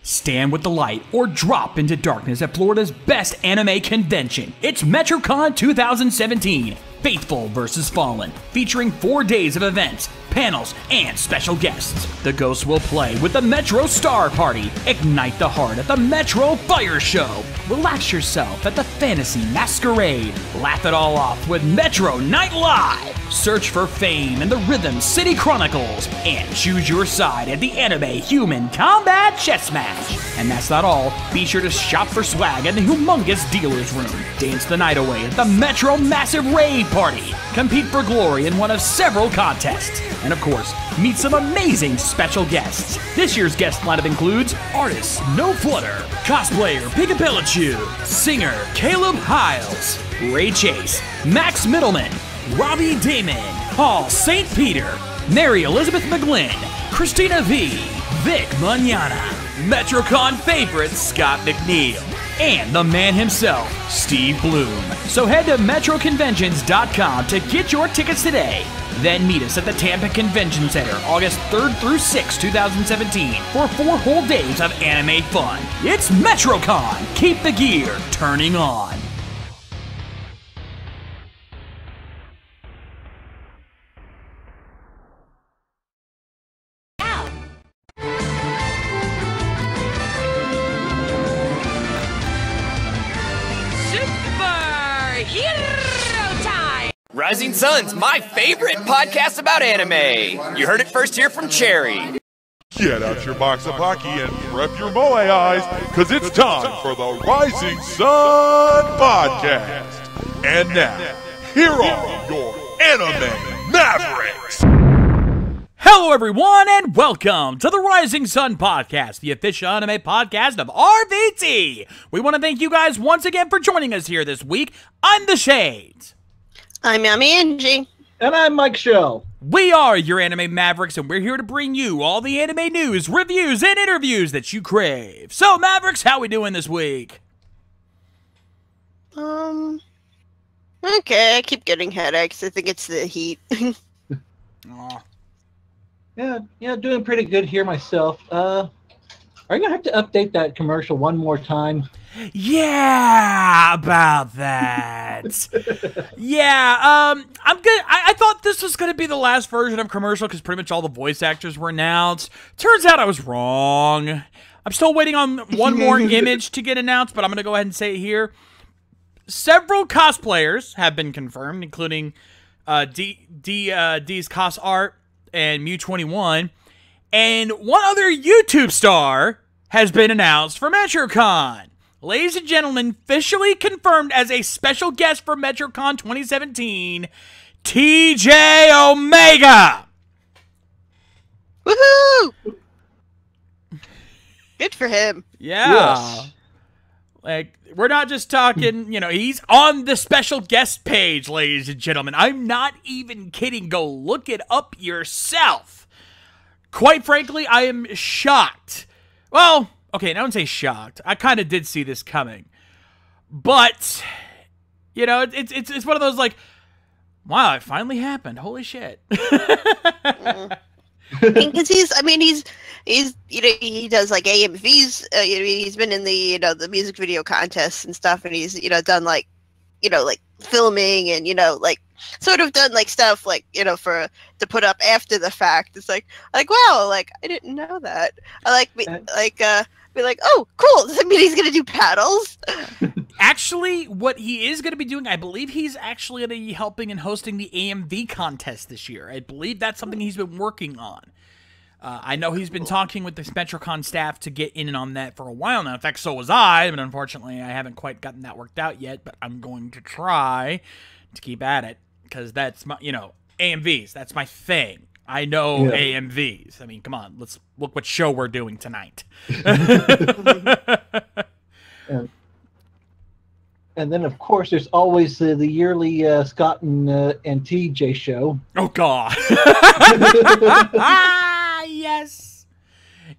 Stand with the light or drop into darkness at Florida's best anime convention. It's MetroCon 2017, Faithful vs. Fallen, featuring 4 days of events, panels, and special guests. The Ghosts will play with the Metro Star Party, ignite the heart at the Metro Fire Show, relax yourself at the Fantasy Masquerade, laugh it all off with Metro Night Live, search for fame in the Rhythm City Chronicles, and choose your side at the Anime Human Combat Chess Match. And that's not all. Be sure to shop for swag in the humongous dealer's room, dance the night away at the Metro Massive Raid Party, compete for glory in one of several contests, and of course, meet some amazing special guests. This year's guest lineup includes artist No Flutter, cosplayer Pikapilachu, singer Caleb Hiles, Ray Chase, Max Middleman, Robbie Damon, Paul St. Peter, Mary Elizabeth McGlynn, Christina V, Vic Manana, MetroCon favorite Scott McNeil, and the man himself, Steve Bloom. So head to MetroConventions.com to get your tickets today. Then meet us at the Tampa Convention Center August 3rd through 6th, 2017 for 4 whole days of anime fun. It's MetroCon! Keep the gear turning on. Rising Sun's my favorite podcast about anime. You heard it first here from Cherry. Get out your box of hockey and prep your moe eyes, because it's time for the Rising Sun Podcast. And now, here are your Anime Mavericks. Hello everyone, and welcome to the Rising Sun Podcast, the official anime podcast of RVT. We want to thank you guys once again for joining us here this week. I'm The Shades. I'm Yummy Angie. And I'm Mike Shell. We are your Anime Mavericks, and we're here to bring you all the anime news, reviews, and interviews that you crave. So, Mavericks, how we doing this week? Okay, I keep getting headaches. I think it's the heat. Aw. Yeah, doing pretty good here myself. Are you gonna have to update that commercial one more time? Yeah, about that. Yeah, I'm good. I thought this was going to be the last version of commercial because pretty much all the voice actors were announced. Turns out I was wrong. I'm still waiting on one more image to get announced, but I'm going to go ahead and say it here. Several cosplayers have been confirmed, including D's Cos Art and Mew21. And one other YouTube star has been announced for MetroCon. Ladies and gentlemen, officially confirmed as a special guest for MetroCon 2017, TJ Omega! Woohoo! Good for him. Yeah. Yes. Like, we're not just talking, he's on the special guest page, ladies and gentlemen. I'm not even kidding. Go look it up yourself. Quite frankly, I am shocked. Well, okay, I don't say shocked. I kind of did see this coming. But, it's one of those like, wow, it finally happened. Holy shit. Because he does like AMVs. He's been in the the music video contests and stuff, and he's done like filming and sort of done like stuff like for to put up after the fact. It's like wow, like I didn't know that. I be like, oh, cool. Does that mean he's gonna do paddles? Actually, what he is going to be doing, I believe he's actually going to be helping and hosting the AMV contest this year. I believe that's something he's been working on. I know he's been talking with the MetroCon staff to get in and on that for a while now. In fact, so was I, but unfortunately I haven't quite gotten that worked out yet, but I'm going to try to keep at it, because that's my, AMVs, that's my thing. I know AMVs. I mean, come on, let's look what show we're doing tonight. And then, of course, there's always the yearly Scott and TJ show. Oh, God. Yes.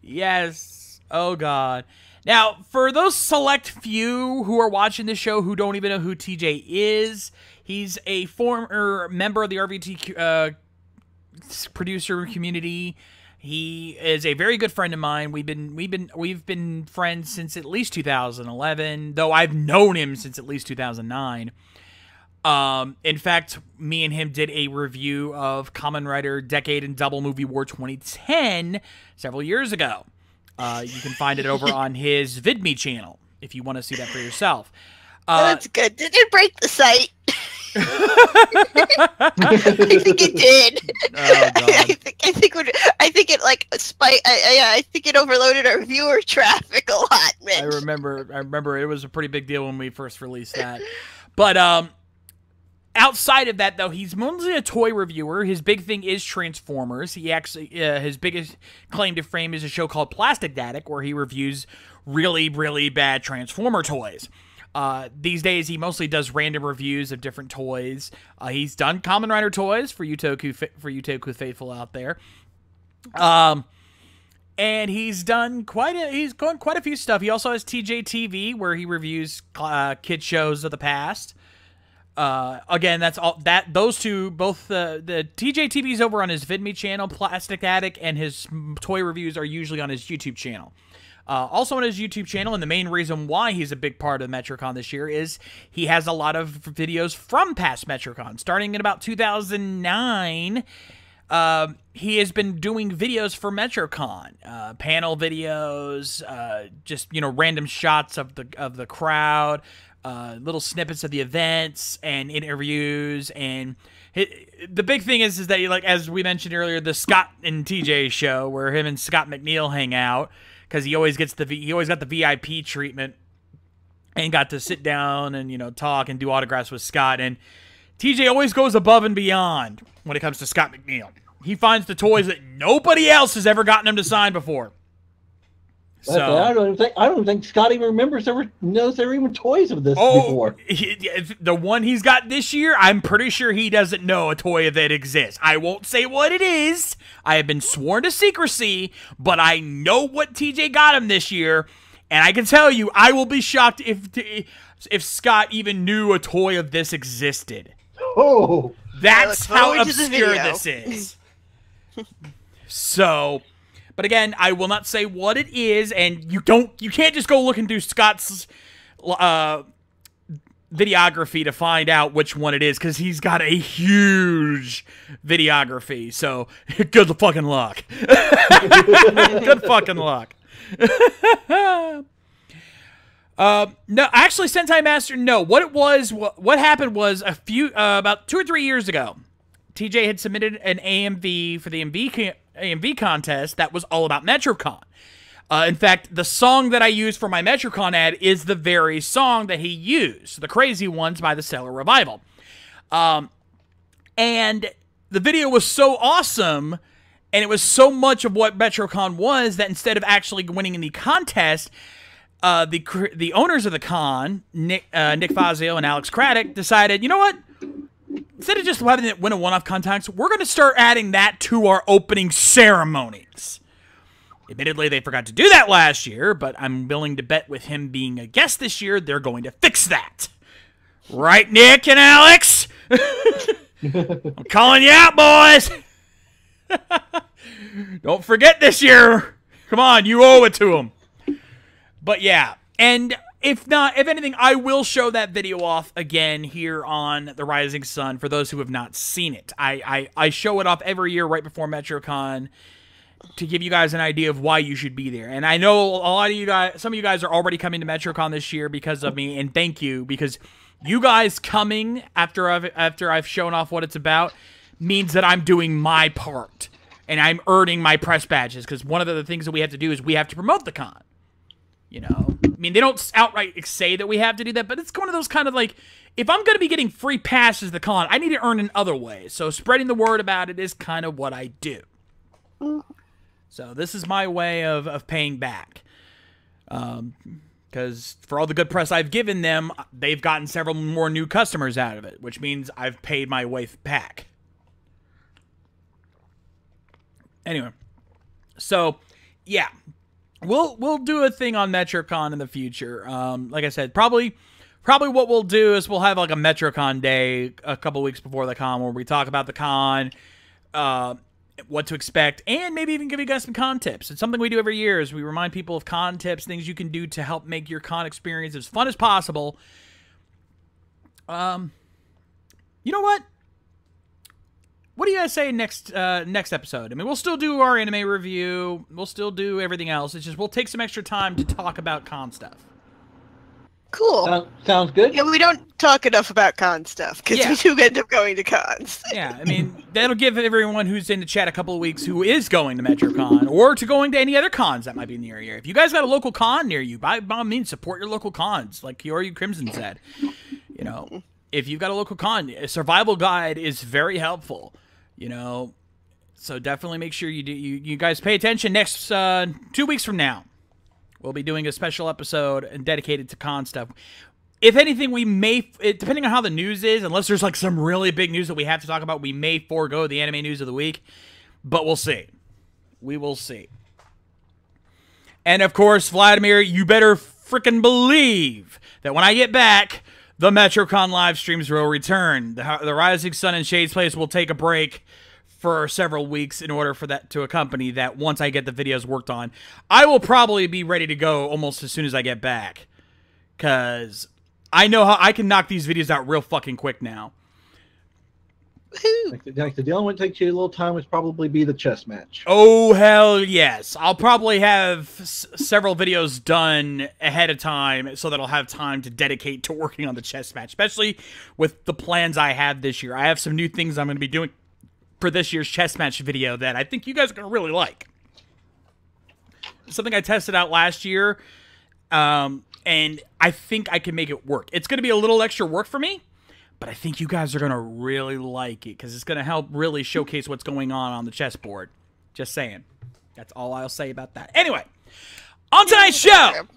Yes. Oh, God. Now, for those select few who are watching this show who don't even know who TJ is, he's a former member of the RVT producer community. He is a very good friend of mine. We've been friends since at least 2011, though I've known him since at least 2009. In fact, me and him did a review of Kamen Rider Decade and Double Movie War 2010 several years ago. You can find it over on his VidMe channel if you want to see that for yourself. That's good. Did it break the site? I think it did. Oh, God. I think it like I think it overloaded our viewer traffic a lot, man. I remember it was a pretty big deal when we first released that. But outside of that, though, he's mostly a toy reviewer. His big thing is Transformers. He actually his biggest claim to fame is a show called Plastic Daddick, where he reviews really, really bad Transformer toys. These days, he mostly does random reviews of different toys. He's done Kamen Rider toys for Yutoku faithful out there. And he's done quite a few stuff. He also has TJ TV, where he reviews kid shows of the past. Again, that's all that those two, both the TJ TV's over on his VidMe channel, Plastic Daddick, and his toy reviews are usually on his YouTube channel. Also on his YouTube channel, and the main reason why he's a big part of MetroCon this year is he has a lot of videos from past MetroCon. Starting in about 2009, he has been doing videos for MetroCon, panel videos, just random shots of the crowd, little snippets of the events and interviews. And the big thing is that as we mentioned earlier, the Scott and TJ show, where him and Scott McNeil hang out. Because he always got the VIP treatment and got to sit down and talk and do autographs with Scott. And TJ always goes above and beyond when it comes to Scott McNeil. He finds the toys that nobody else has ever gotten him to sign before. So I don't think Scott even knows there were even toys of this before. The one he's got this year, I'm pretty sure he doesn't know a toy that exists. I won't say what it is. I have been sworn to secrecy, but I know what TJ got him this year, and I can tell you, I will be shocked if Scott even knew a toy of this existed. Oh, that's how obscure this is. So. But again, I will not say what it is, and you can't just go look into Scott's videography to find out which one it is, because he's got a huge videography. So good fucking luck. Good fucking luck. No, actually, Sentai Master. No, what happened was about 2 or 3 years ago, TJ had submitted an AMV for the AMV contest that was all about MetroCon. In fact, the song that I used for my MetroCon ad is the very song that he used, The Crazy Ones by the Stellar Revival. And the video was so awesome, and it was so much of what MetroCon was, that instead of actually winning in the contest, the owners of the con, Nick Fazio and Alex Craddock, decided, you know what? Instead of just having it win a one-off contest, we're going to start adding that to our opening ceremonies. Admittedly, they forgot to do that last year, but I'm willing to bet with him being a guest this year, they're going to fix that. Right, Nick and Alex? I'm calling you out, boys. Don't forget this year. Come on, you owe it to them. But yeah, and if anything, I will show that video off again here on The Rising Sun for those who have not seen it. I show it off every year right before MetroCon to give you guys an idea of why you should be there. And I know a lot of you guys, some of you guys are already coming to MetroCon this year because of me, and thank you, because you guys coming after I've shown off what it's about means that I'm doing my part and I'm earning my press badges, because one of the things that we have to do is we have to promote the con. I mean, they don't outright say that we have to do that, but it's one of those kind of if I'm going to be getting free passes to the con, I need to earn in other ways. So spreading the word about it is kind of what I do. So this is my way of paying back. Because for all the good press I've given them, they've gotten several more new customers out of it, which means I've paid my way back. Anyway, so yeah. We'll do a thing on MetroCon in the future. Like I said, probably what we'll do is we'll have a MetroCon day a couple weeks before the con where we talk about the con, what to expect, and maybe even give you guys some con tips. It's something we do every year is we remind people of con tips, things you can do to help make your con experience as fun as possible. You know what? What do you guys say next episode? I mean, we'll still do our anime review. We'll still do everything else. It's just we'll take some extra time to talk about con stuff. Cool. Sounds good. Yeah, we don't talk enough about con stuff because Yeah. we do end up going to cons. Yeah, I mean, that'll give everyone who's in the chat a couple of weeks who is going to MetroCon or to going to any other cons that might be in the area. If you guys got a local con near you, by all means, support your local cons, like Kiori Crimson said. You know, if you've got a local con, a survival guide is very helpful. You know, so definitely make sure you guys pay attention. Next 2 weeks from now, we'll be doing a special episode and dedicated to con stuff. If anything, we may, depending on how the news is, unless there's like some really big news that we have to talk about, we may forego the anime news of the week. But we'll see. We will see. And of course, Vladimir, you better freaking believe that when I get back, the MetroCon live streams will return. The Rising Sun and Shades Place will take a break for several weeks in order for that to accompany that. Once I get the videos worked on, I will probably be ready to go almost as soon as I get back, because I know how I can knock these videos out real fucking quick now. Like the only one that takes you a little time would probably be the chess match. Oh, hell yes. I'll probably have several videos done ahead of time so that I'll have time to dedicate to working on the chess match, especially with the plans I have this year. I have some new things I'm going to be doing for this year's chess match video that I think you guys are going to really like. Something I tested out last year, and I think I can make it work. It's going to be a little extra work for me, but I think you guys are going to really like it because it's going to help really showcase what's going on the chessboard. Just saying. That's all I'll say about that. Anyway, on tonight's show,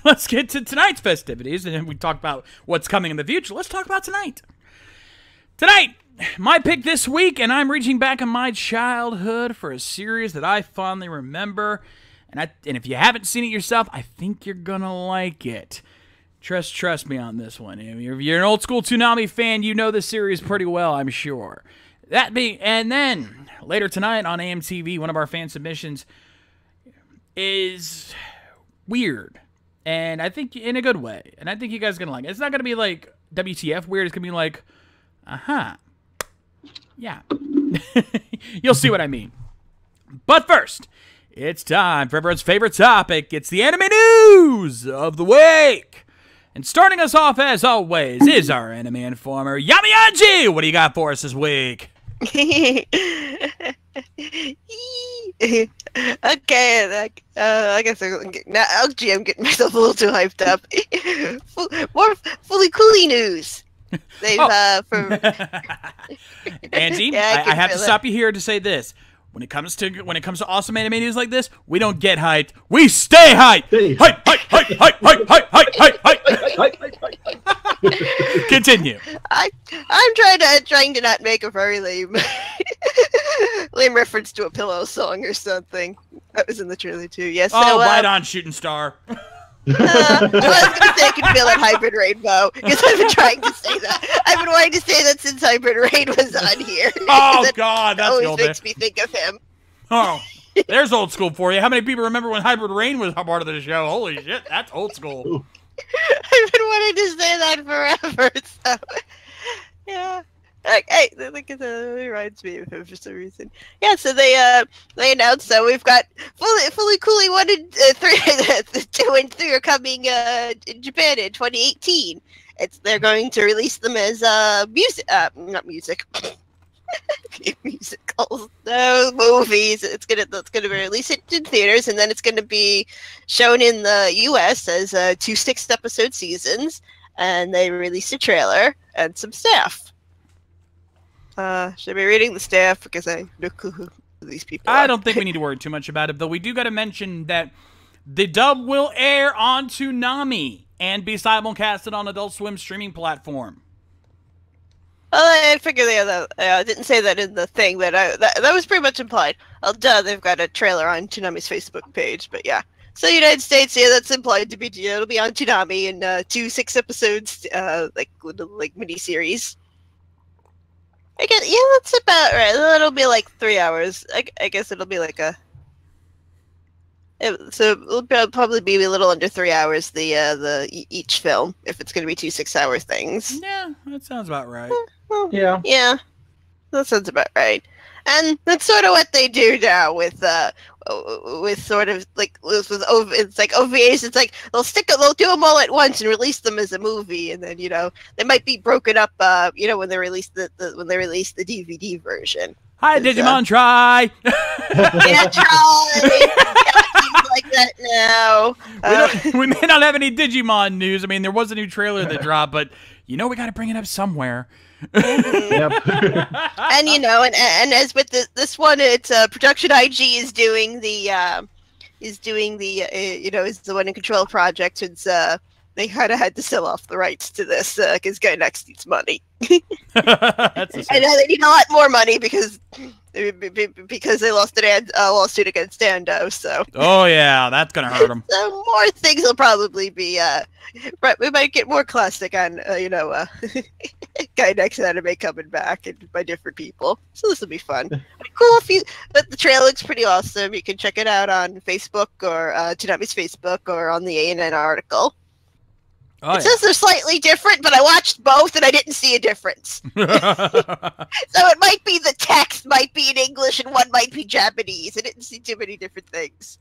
let's get to tonight's festivities. And then we talked about what's coming in the future. Let's talk about tonight. Tonight, my pick this week, and I'm reaching back in my childhood for a series that I fondly remember. And if you haven't seen it yourself, I think you're going to like it. Trust me on this one. If you're an old school Toonami fan, you know this series pretty well, I'm sure. And then later tonight on AMTV, one of our fan submissions is weird, and I think in a good way. And I think you guys are gonna like it. It's not gonna be like WTF weird. It's gonna be like, yeah. You'll see what I mean. But first, it's time for everyone's favorite topic. It's the anime news of the week. And starting us off, as always, is our anime informer, Yamiyanji! What do you got for us this week? Okay, I guess I'm getting myself a little too hyped up. More Fully Cooley news. They've, Angie, Yeah, I have to feel it. stop you here to say this. When it comes to awesome anime news like this, we don't get hyped. We stay hyped. Hype. Continue. I'm trying to not make a very lame reference to a Pillow song or something. That was in the trailer too. Yes. Oh, right on, Shooting Star. I was gonna say I can feel it, Hybrid Rainbow, because I've been trying to say that. I've been wanting to say that since Hybrid Rain was on here. Oh That God, that's always old. makes me think of him. Oh, there's old school for you. How many people remember when Hybrid Rain was a part of the show? Holy shit, that's old school. I've been wanting to say that forever. So, yeah. Hey, it reminds me of him for some reason. Yeah, so they announced that we've got Fully Cooley 1 and 3, 2 and 3 are coming in Japan in 2018. They're going to release them as not music. Musicals, no movies. It's gonna be released in theaters, and then it's gonna be shown in the U.S. as 2 6-episode seasons. And they released a trailer and some staff. Should I be reading the staff because I know who these people are? I don't think we need to worry too much about it, though. We do got to mention that the dub will air on Toonami and be simulcasted on Adult Swim streaming platform. Well, I figured I didn't say that in the thing, but that was pretty much implied. Oh, duh, they've got a trailer on Toonami's Facebook page, but yeah. So United States, yeah, that's implied to be. It'll be on Toonami in 2 6 episodes, like miniseries. I guess, yeah, that's about right. It'll be like 3 hours. I guess it'll be like so it'll probably be a little under 3 hours, each film, if it's going to be 2 6-hour things. Yeah, that sounds about right. Well, Yeah. Yeah, that sounds about right. And that's sort of what they do now with sort of like it's like OVAs. It's like they'll do them all at once and release them as a movie, and then they might be broken up. When they release the DVD version. Hi, Digimon, try. Yeah, try. Like that now. We may not have any Digimon news. I mean, there was a new trailer that dropped, but we got to bring it up somewhere. Yep. And and as with this one, it's Production IG is doing the is the one in control project. It's they kind of had to sell off the rights to this because Gainax needs money. That's and they need a lot more money because they lost a lawsuit against Dando. So. Oh yeah, that's gonna hurt them. So more things will probably be. We might get more classic on Gainax anime coming back and by different people. So this will be fun. Cool. But the trailer looks pretty awesome. You can check it out on Facebook or Toonami's Facebook or on the ANN article. Oh, it says they're slightly different, but I watched both and I didn't see a difference. So it might be the text might be in English and one might be Japanese. I didn't see too many different things.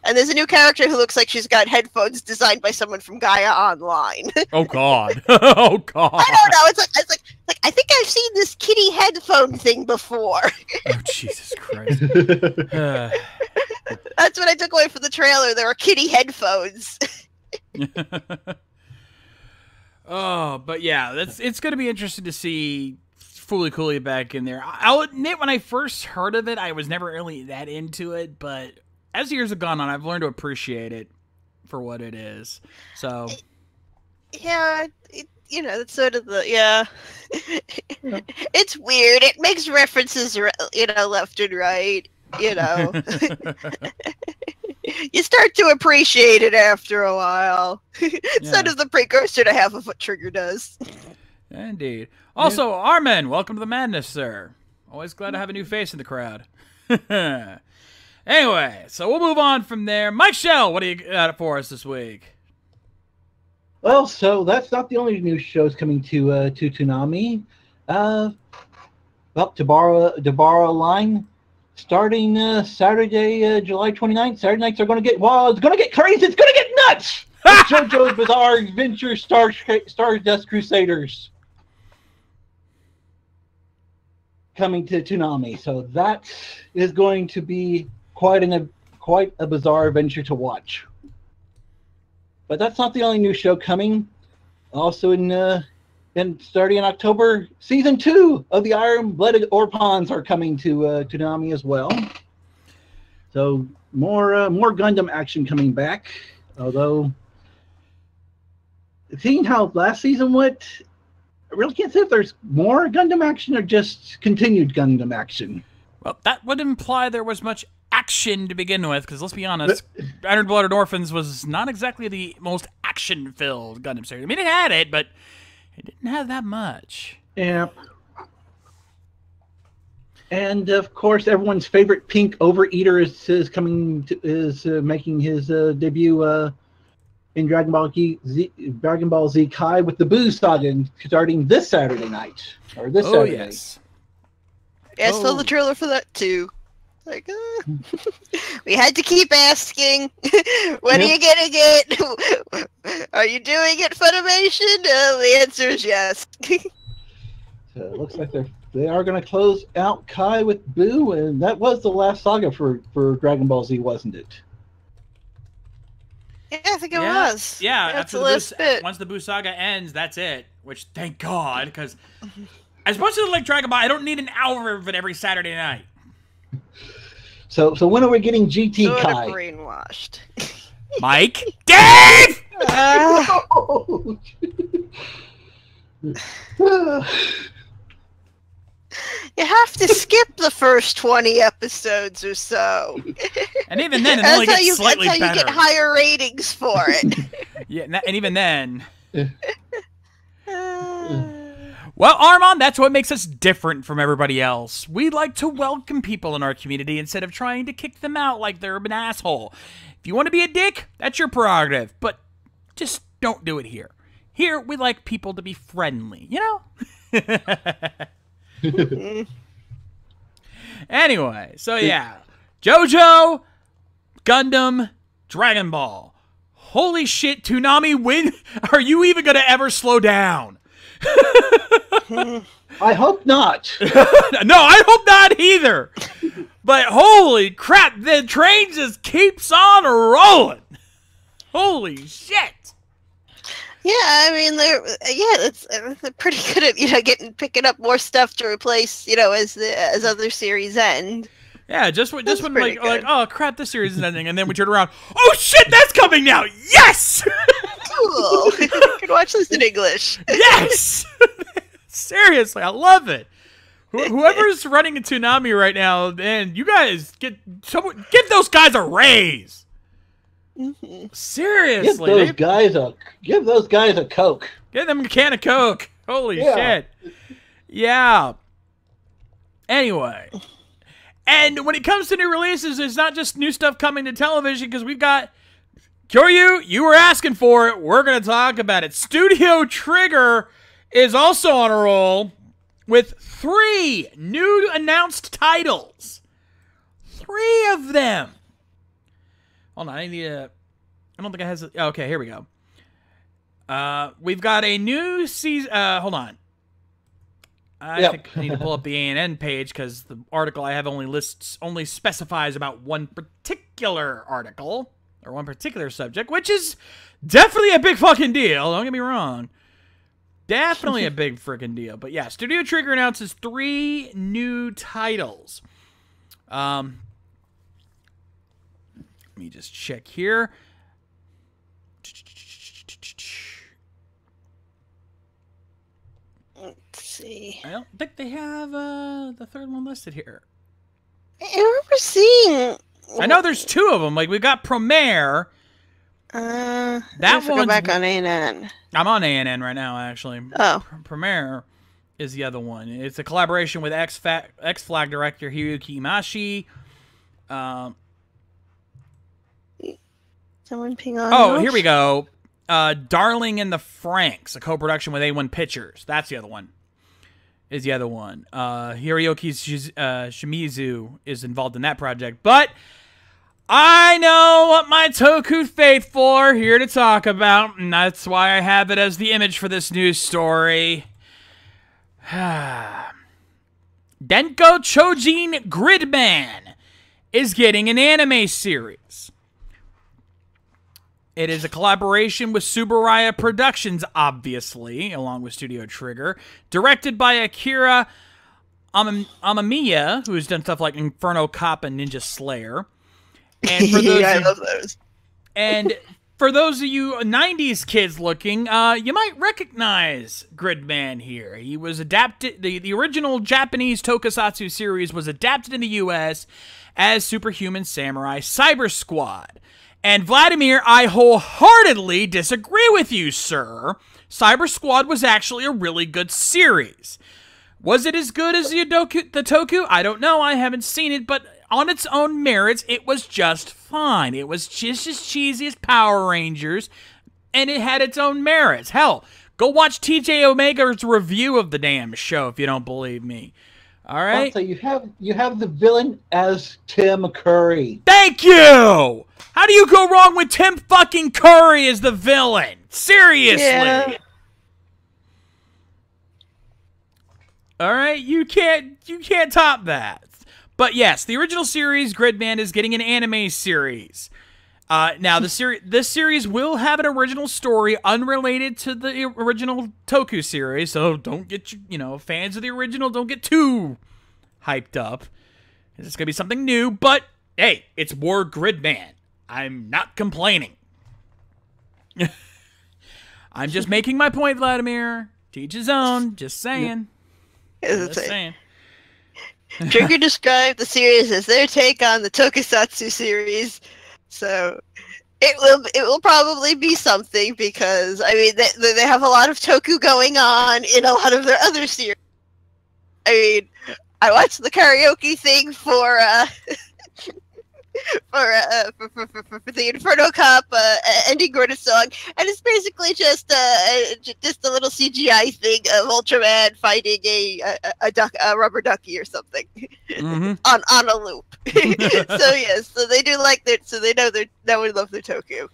And there's a new character who looks like she's got headphones designed by someone from Gaia Online. Oh God! Oh God! I don't know. It's like I think I've seen this kitty headphone thing before. Oh Jesus Christ! That's what I took away from the trailer. There were kitty headphones. Oh, but yeah, it's going to be interesting to see Fooly Cooly back in there. I'll admit, when I first heard of it, I was never really that into it, but as years have gone on, I've learned to appreciate it for what it is. So, yeah, it's sort of it's weird. It makes references, left and right. You start to appreciate it after a while. Instead of the precursor to half of what Trigger does. Indeed. Also, Armin, welcome to the madness, sir. Always glad to have a new face in the crowd. Anyway, so we'll move on from there. Mike Shell, what do you got for us this week? Well, so that's not the only new shows coming to Toonami. Dabara Line. Starting Saturday, July 29th. Saturday nights are going to get it's going to get crazy. It's going to get nuts. JoJo's Bizarre Adventure Stardust Crusaders coming to Toonami. So that is going to be quite a bizarre adventure to watch. But that's not the only new show coming. Also and starting in October, Season 2 of the Iron-Blooded Orpons are coming to Toonami as well. So more Gundam action coming back. Although, seeing how last season went, I really can't say if there's more Gundam action or just continued Gundam action. Well, that would imply there was much action to begin with, because let's be honest, Iron-Blooded Orphans was not exactly the most action-filled Gundam series. I mean, it had it, but it didn't have that much. Yeah. And of course, everyone's favorite pink overeater is making his debut in Dragon Ball Z Kai with the Boo Saga starting this Saturday night Saturday. Yes. Yeah, I saw the trailer for that too. Like, we had to keep asking, when are you getting it? Are you doing it, Funimation? The answer is yes. So it looks like they are going to close out Kai with Boo, and that was the last saga for Dragon Ball Z, wasn't it? Yeah, I think it was. Yeah, that's after the last bit. Once the Boo Saga ends, that's it. Which, thank God, because as much as I like Dragon Ball, I don't need an hour of it every Saturday night. So when are we getting GT sort Kai? Of brainwashed. Mike? Dave! You have to skip the first 20 episodes or so. And even then, it only gets slightly better. That's how you get higher ratings for it. Yeah, and even then. Well, Armand, that's what makes us different from everybody else. We like to welcome people in our community instead of trying to kick them out like they're an asshole. If you want to be a dick, that's your prerogative, but just don't do it here. Here, we like people to be friendly, you know? Anyway, so yeah. JoJo, Gundam, Dragon Ball. Holy shit, Toonami, when are you even going to ever slow down? I hope not. No, I hope not either. But holy crap, the train just keeps on rolling. Holy shit. Yeah, I mean they're pretty good at picking up more stuff to replace as other series end. Yeah, just when like oh crap, this series is ending, and then we turn around, oh shit, that's coming now. Yes. Cool. You can watch this in English. Yes. Seriously, I love it. Whoever's running a Toonami right now, man, you guys give those guys a raise. Mm-hmm. Seriously, give those guys a Coke. Give them a can of Coke. Holy shit. Yeah. Anyway, and when it comes to new releases, it's not just new stuff coming to television because we've got Kyoryu. You were asking for it. We're gonna talk about it. Studio Trigger is also on a roll with 3 new announced titles. 3 of them. Hold on, I don't think it has. Okay, here we go. We've got a new season. Hold on. I think I need to pull up the ANN page because the article I have only specifies about one particular article or one particular subject, which is definitely a big fucking deal. Don't get me wrong. Definitely a big freaking deal. But yeah, Studio Trigger announces 3 new titles. Let me just check here. Let's see. I don't think they have the third one listed here. I remember seeing. I know there's 2 of them. Like we got Promare. That one. Go back on ANN. I'm on ANN right now, actually. Oh. Promare is the other one. It's a collaboration with X-Flag director Hiroyuki Imaishi. Someone ping on. Oh, here we go. Darling in the Franxx, a co-production with A1 Pictures. That's the other one. Is the other one. Hiroyuki Shimizu is involved in that project. But I know what my Toku faithful are here to talk about, and that's why I have it as the image for this news story. Denko Chojin Gridman is getting an anime series. It is a collaboration with Tsuburaya Productions, obviously, along with Studio Trigger. Directed by Akira Amamiya, who has done stuff like Inferno Cop and Ninja Slayer. And for those I love those. And for those of you 90s kids looking, you might recognize Gridman here. He was adapted, the original Japanese tokusatsu series was adapted in the US as Superhuman Samurai Cyber Squad. And Vladimir, I wholeheartedly disagree with you, sir. Cyber Squad was actually a really good series. Was it as good as the Toku? I don't know. I haven't seen it, but on its own merits, it was just fine. It was just as cheesy as Power Rangers, and it had its own merits. Hell, go watch TJ Omega's review of the damn show if you don't believe me. All right? So you have the villain as Tim Curry. Thank you! How do you go wrong with Tim fucking Curry as the villain? Seriously. Yeah. All right, you can't top that. But yes, the original series Gridman is getting an anime series. Now this series will have an original story unrelated to the original Toku series, so don't get fans of the original don't get too hyped up. It's gonna be something new, but hey, it's more Gridman. I'm not complaining. I'm just making my point, Vladimir. To each his own. Just saying. Just saying. Trigger described the series as their take on the Tokusatsu series. So, It will probably be something because I mean they have a lot of toku going on in a lot of their other series. I mean, I watched the karaoke thing for for the Inferno Cup ending Gorda song, and it's basically just a little CGI thing of Ultraman fighting a rubber ducky or something on a loop. So yes, so they do like that. So they know that we love their toku.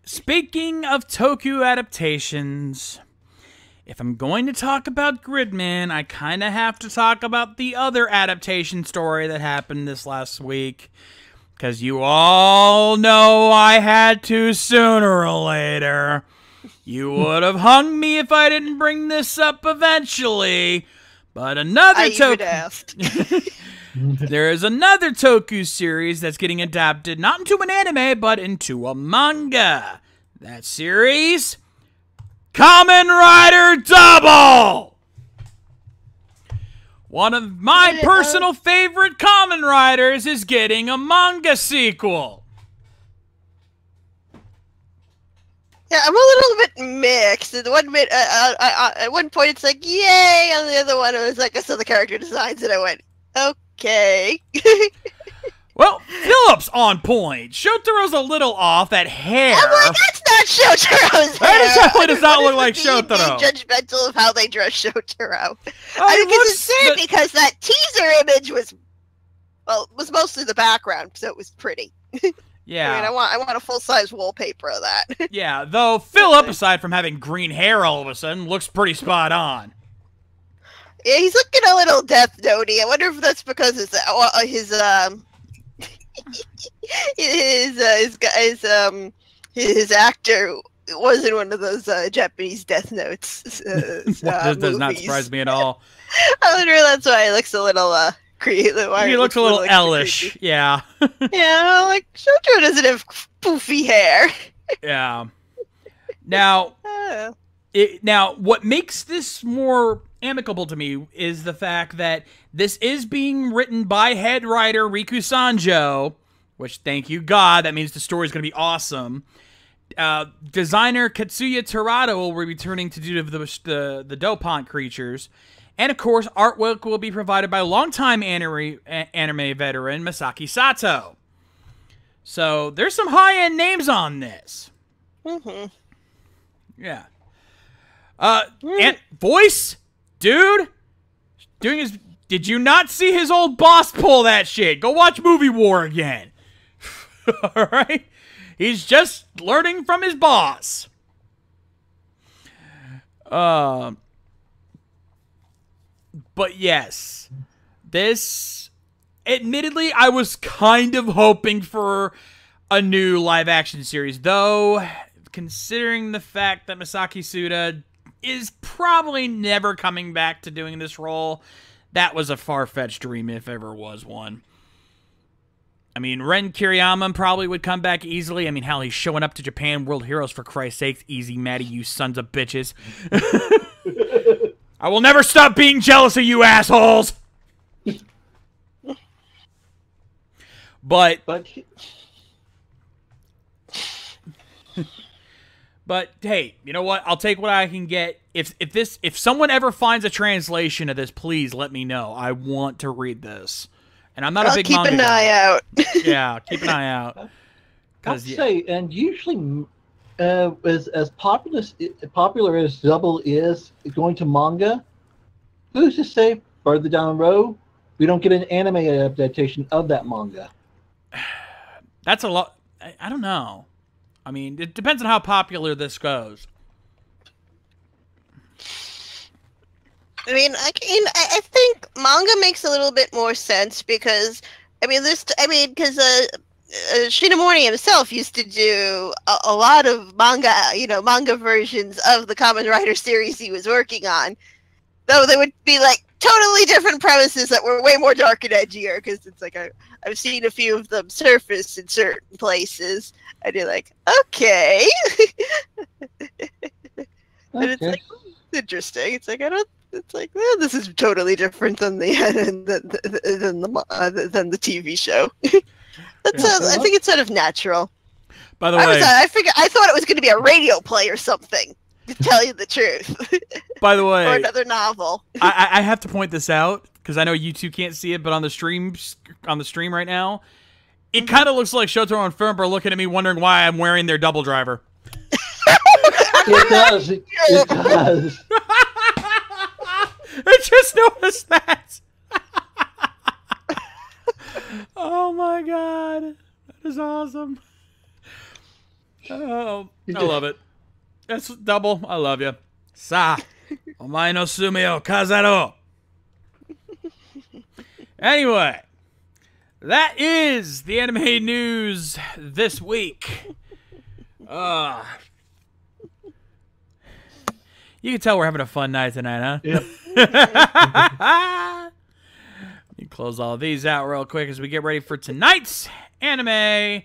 Speaking of toku adaptations, if I'm going to talk about Gridman, I kind of have to talk about the other adaptation story that happened this last week. Because you all know I had to sooner or later. You would have hung me if I didn't bring this up eventually. But another toku... There is another toku series that's getting adapted, not into an anime, but into a manga. That series... Kamen Rider Double! One of my personal favorite Kamen Riders is getting a manga sequel. Yeah, I'm a little bit mixed. At one point it's like, yay! On the other one it was like, I saw the character designs and I went, okay. Well, Philip's on point. Shotaro's a little off. That hair. I'm like, that's not Shotaro's hair. That definitely does not look like Shotaro. Being judgmental of how they dress Shotaro. I think it's sad because that teaser image was mostly the background, so it was pretty. Yeah. I mean, I want a full-size wallpaper of that. Yeah, though Philip, aside from having green hair all of a sudden, looks pretty spot on. Yeah, he's looking a little Death Note-y. I wonder if that's because his actor wasn't one of those Japanese Death Notes. That does not surprise me at all. I wonder if that's why he looks a little creepy. He looks a little ellish, yeah. Yeah, like Shotaro doesn't have poofy hair. Yeah. Now, what makes this more amicable to me is the fact that this is being written by head writer Riku Sanjo, which, thank you God, that means the story is going to be awesome. Designer Katsuya Terada will be returning to do the Dopant creatures. And, of course, artwork will be provided by longtime anime veteran Masaki Sato. So, there's some high-end names on this. Mm-hmm. Yeah. And voice? Dude? Doing his... Did you not see his old boss pull that shit? Go watch Movie War again. Alright? He's just learning from his boss. But yes. This... Admittedly, I was kind of hoping for a new live-action series. Though, considering the fact that Masaki Suda is probably never coming back to doing this role... That was a far-fetched dream if ever was one. I mean, Ren Kiriyama probably would come back easily. I mean, hell, he's showing up to Japan World Heroes for Christ's sakes. Easy, Maddie, you sons of bitches. I will never stop being jealous of you assholes! But hey, you know what? I'll take what I can get. If someone ever finds a translation of this, please let me know. I want to read this. And I'm not a big manga keep an eye out. Yeah, keep an eye out. I'll say, and usually, as popular as Double is going to manga, who's to say further down the road we don't get an anime adaptation of that manga? That's a lot. I don't know. I mean, it depends on how popular this goes. I mean, I think manga makes a little bit more sense because, because Shinamori himself used to do a lot of manga, manga versions of the Kamen Rider series he was working on. Though they would be like totally different premises that were way more dark and edgier because it's like I've seen a few of them surface in certain places. And you're like, okay. And it's like, interesting. It's like, well, this is totally different than the TV show. I think it's sort of natural. By the way, I thought it was going to be a radio play or something. To tell you the truth. By the way, or another novel. I have to point this out because I know you two can't see it, but on the stream right now, it kind of looks like Shotaro and Firm are looking at me, wondering why I'm wearing their double driver. It does. It does. I just noticed that. Oh my god, that is awesome. Oh, I love it. That's double. I love you. Sa, omae no sume o kazaro. Anyway, that is the anime news this week. You can tell we're having a fun night tonight, huh? Yep. Let me close all these out real quick as we get ready for tonight's anime.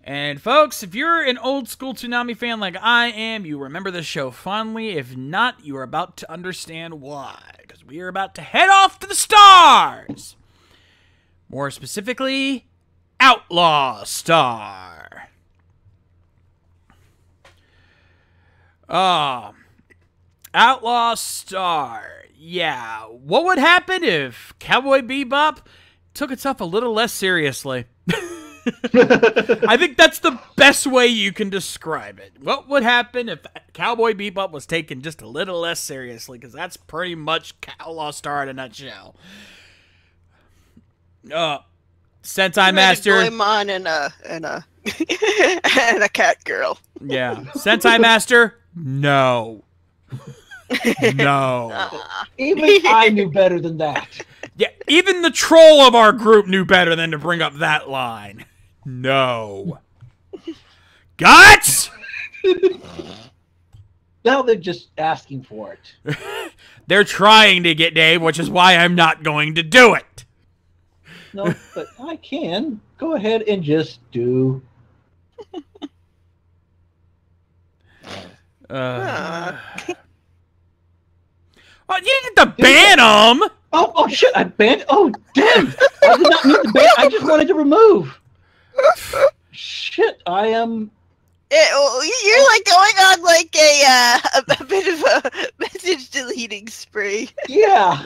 And folks, if you're an old school Toonami fan like I am, you remember this show fondly. If not, you are about to understand why. Because we are about to head off to the stars. More specifically, Outlaw Star. Outlaw Star. Yeah, what would happen if Cowboy Bebop took itself a little less seriously? I think that's the best way you can describe it. What would happen if Cowboy Bebop was taken just a little less seriously? Because that's pretty much Outlaw Star in a nutshell. Sentai Master. Goemon and a and a cat girl. Yeah. Sentai Master? No. No. Even I knew better than that. Yeah, even the troll of our group knew better than to bring up that line. No. Guts? Now they're just asking for it. They're trying to get Dave, which is why I'm not going to do it. No, but I can. Go ahead and just do. Oh, you need to ban them! Oh shit! I banned. Oh damn! I did not mean to ban. I just wanted to remove. Shit! I am. You're like going on like a bit of a message deleting spree. Yeah.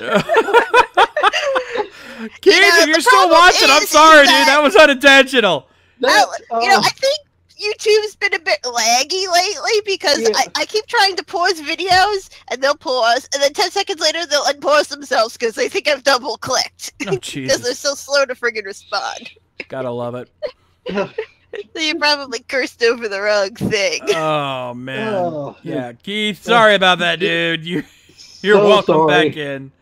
Keith, if you're still watching, I'm sorry, dude. That was unintentional. I think YouTube's been a bit laggy lately because I keep trying to pause videos and they'll pause, and then 10 seconds later they'll unpause themselves because they think I've double clicked. Oh, because they're so slow to friggin' respond. Gotta love it. So you probably cursed over the wrong thing. Oh man. Oh. Yeah, Keith, sorry about that, dude. You're So welcome sorry. back in.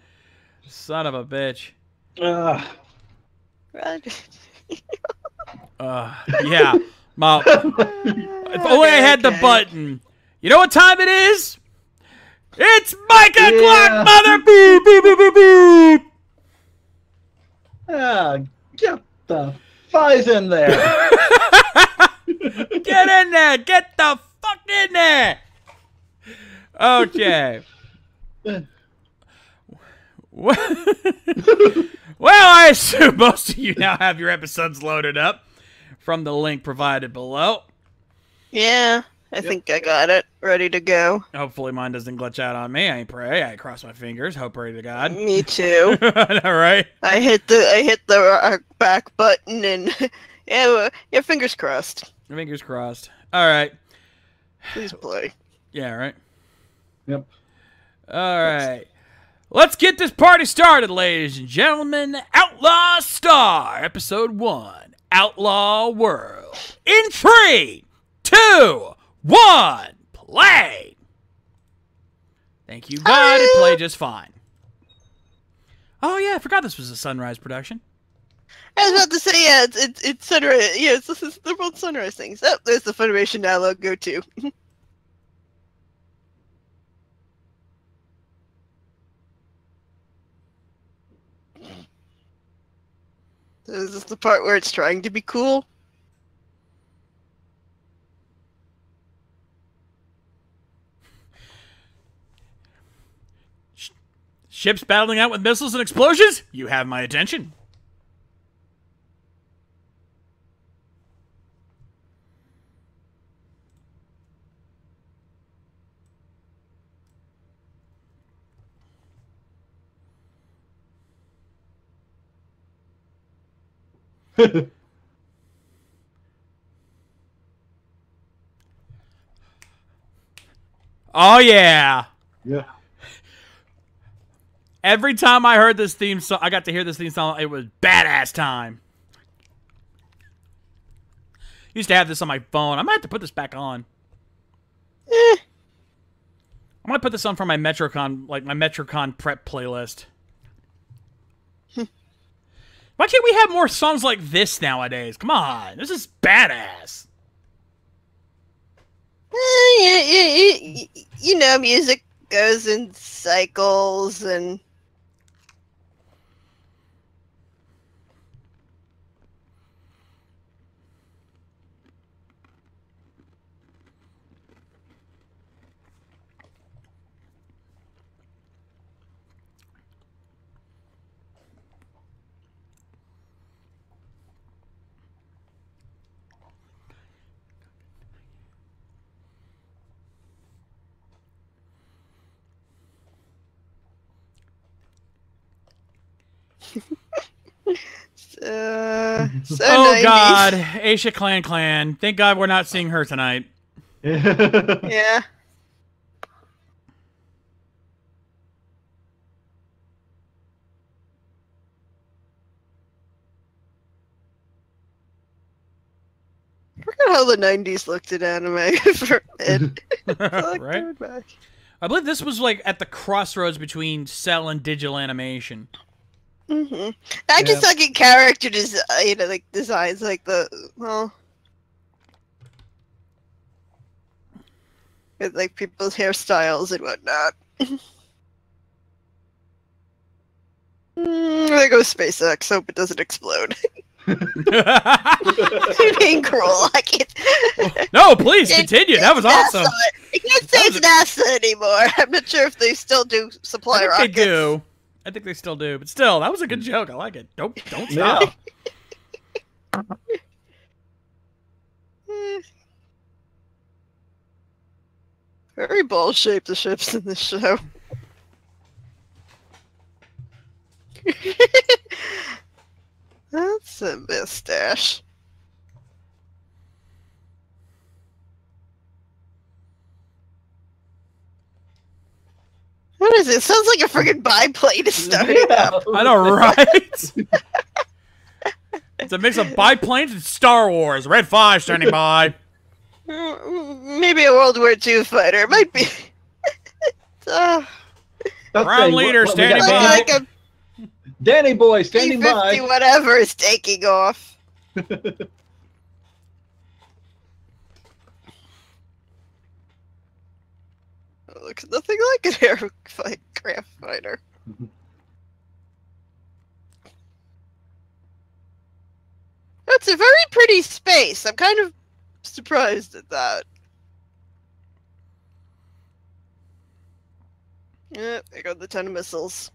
Son of a bitch. Uh, Yeah. Mom. If only I had the button. You know what time it is? It's Micah Yeah. Clock, mother beep, beep, beep, beep, beep. get the fuzz in there. Get in there. Get the fuck in there. Okay. Well, I assume most of you now have your episodes loaded up from the link provided below. Yeah, I think I got it. Ready to go. Hopefully mine doesn't glitch out on me. I pray. I cross my fingers. Hope, pray to God. Me too. All right. I hit the back button and yeah, fingers crossed. Fingers crossed. All right. Please play. Yeah, right. Yep. All right. Let's get this party started, ladies and gentlemen. Outlaw Star, Episode 1, Outlaw World. In 3, 2, 1, play. Thank you, God. It played just fine. Oh, yeah, I forgot this was a Sunrise production. I was about to say, yeah, it's Sunrise. Yeah, they're both Sunrise things. Oh, there's the Funimation Now logo too. So is this the part where it's trying to be cool? Ships battling out with missiles and explosions? You have my attention. Oh yeah. Yeah. Every time I heard this theme song, I got to hear this theme song, it was badass time. Used to have this on my phone. I might have to put this back on. I might put this on for my Metrocon, like my Metrocon prep playlist. Why can't we have more songs like this nowadays? Come on, this is badass. You know, music goes in cycles and. So Oh 90s. God, Aisha Clan. Thank God we're not seeing her tonight. Yeah. I forgot how the 90s looked at anime for it. I like Right? going back. I believe this was like at the crossroads between cell and digital animation. I just like in character like designs, like with like people's hairstyles and whatnot. There goes SpaceX. Hope it doesn't explode. Being cruel, I can't. No, please continue. That was awesome. I can't say it's NASA anymore. I'm not sure if they still do supply I think rockets. they do. I think they still do. But still, that was a good joke. I like it. Don't stop. Very ball-shaped, the ships in this show. That's a mustache. What is it? Sounds like a friggin' biplane is starting up. I know, right? It's a mix of biplanes and Star Wars. Red 5 standing by. Maybe a World War II fighter. It might be. Ground leader standing by. Like a Danny boy standing P-50 by. whatever is taking off. Looks nothing like an aircraft fighter. That's a very pretty space. I'm kind of surprised at that. Yeah, there go the 10 missiles.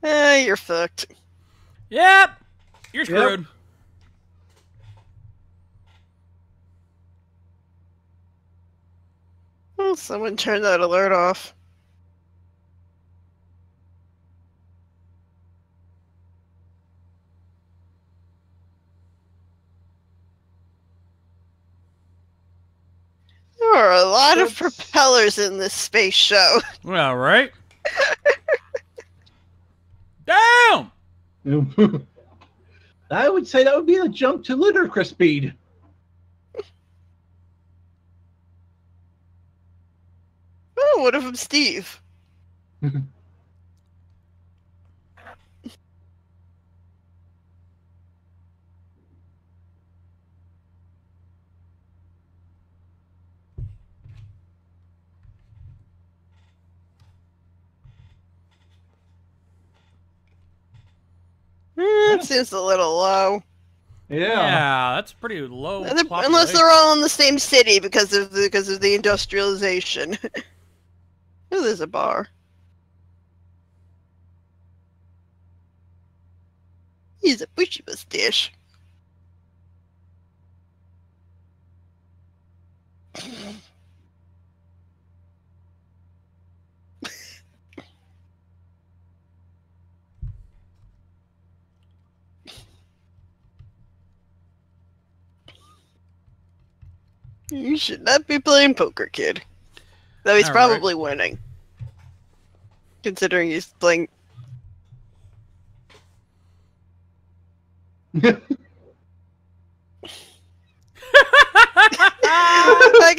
You're fucked. Yep. You're screwed. Oh, someone turned that alert off. There are a lot of propellers in this space show. Well, right. Damn! I would say that would be a jump to ludicrous speed. Oh, one of them, Steve. It seems a little low. Yeah, that's pretty low. Unless they're all in the same city because of the industrialization. Oh, there's a bar. He's a bushy mustache. You should not be playing poker, kid. Though he's probably winning. Considering he's playing... Like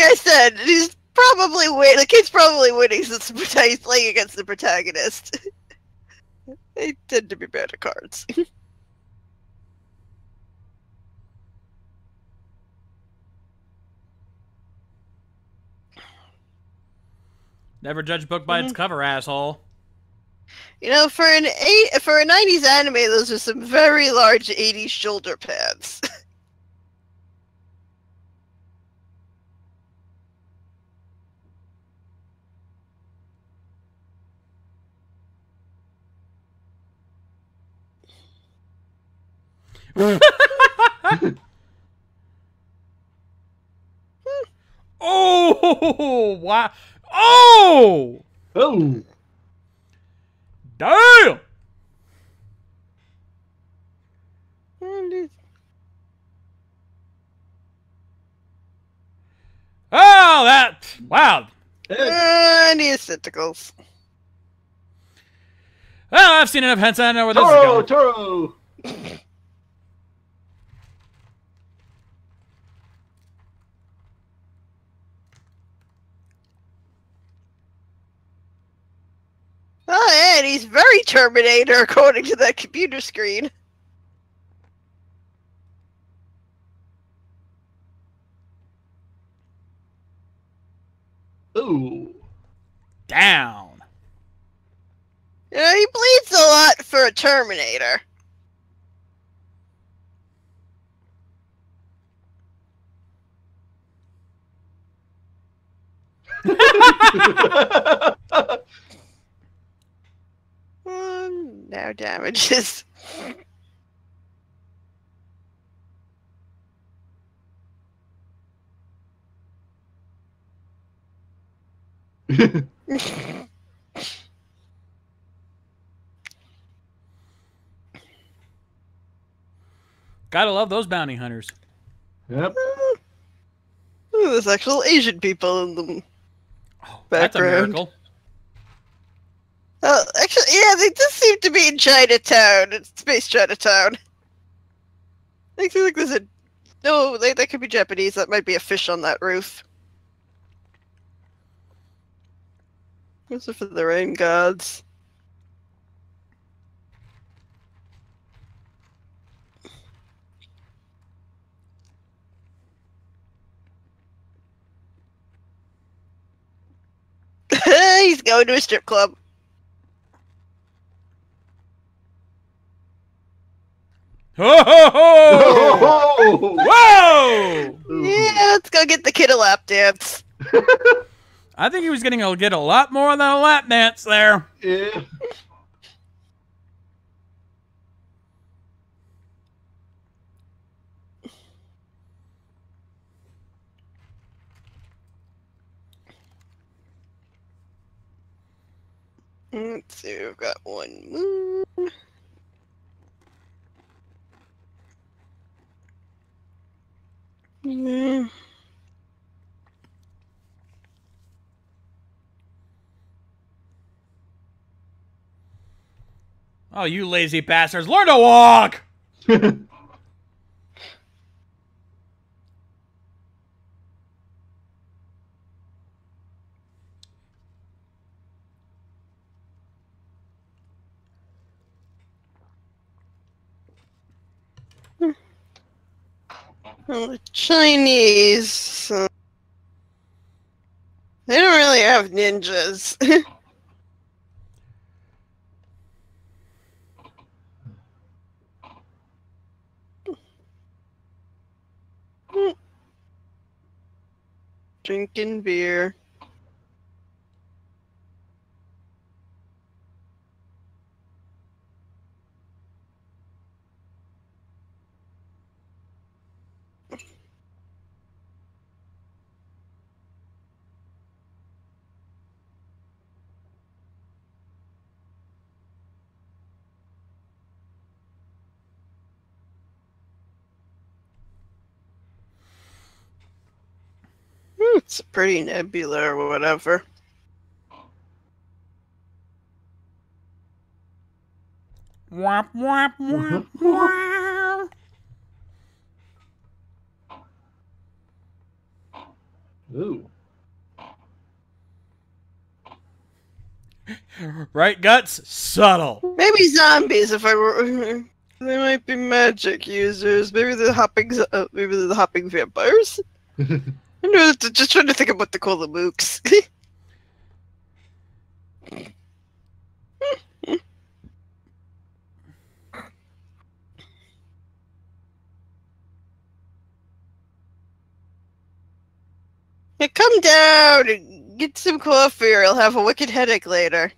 I said, he's probably winning. The kid's probably winning since he's playing against the protagonist. They tend to be bad at cards. Never judge a book by its cover, asshole. You know, for a 90s anime, those are some very large 80s shoulder pads. Oh, wow. Oh! Oh! Damn! Oh, that... Wow. Anestheticals. Well, I've seen enough hentai, I know where this is going. Toro! Oh, and he's very Terminator, according to that computer screen. Ooh. Down. You know, he bleeds a lot for a Terminator. Now damages. Gotta love those bounty hunters. Yep. There's actual Asian people in the That's a background. miracle. Actually, yeah, they just seem to be in Chinatown. It's Space Chinatown. I think there's a... No, that could be Japanese. That might be a fish on that roof. Those are for the rain gods. He's going to a strip club. Ho ho ho! Whoa! Yeah, let's go get the kid a lap dance. I think he was getting to get a lot more than a lap dance there. Yeah. Let's see, we've got one moon. Mm. Oh, you lazy bastards. Learn to walk! Well, the Chinese... they don't really have ninjas. Drinking beer. It's a pretty nebula or whatever. Womp womp womp womp. Ooh. Right, Guts? Subtle. Maybe zombies. If I were, they might be magic users. Maybe they're maybe they're the hopping vampires. I'm just trying to think about the Cola Mooks. Yeah, come down and get some coffee, or you'll have a wicked headache later.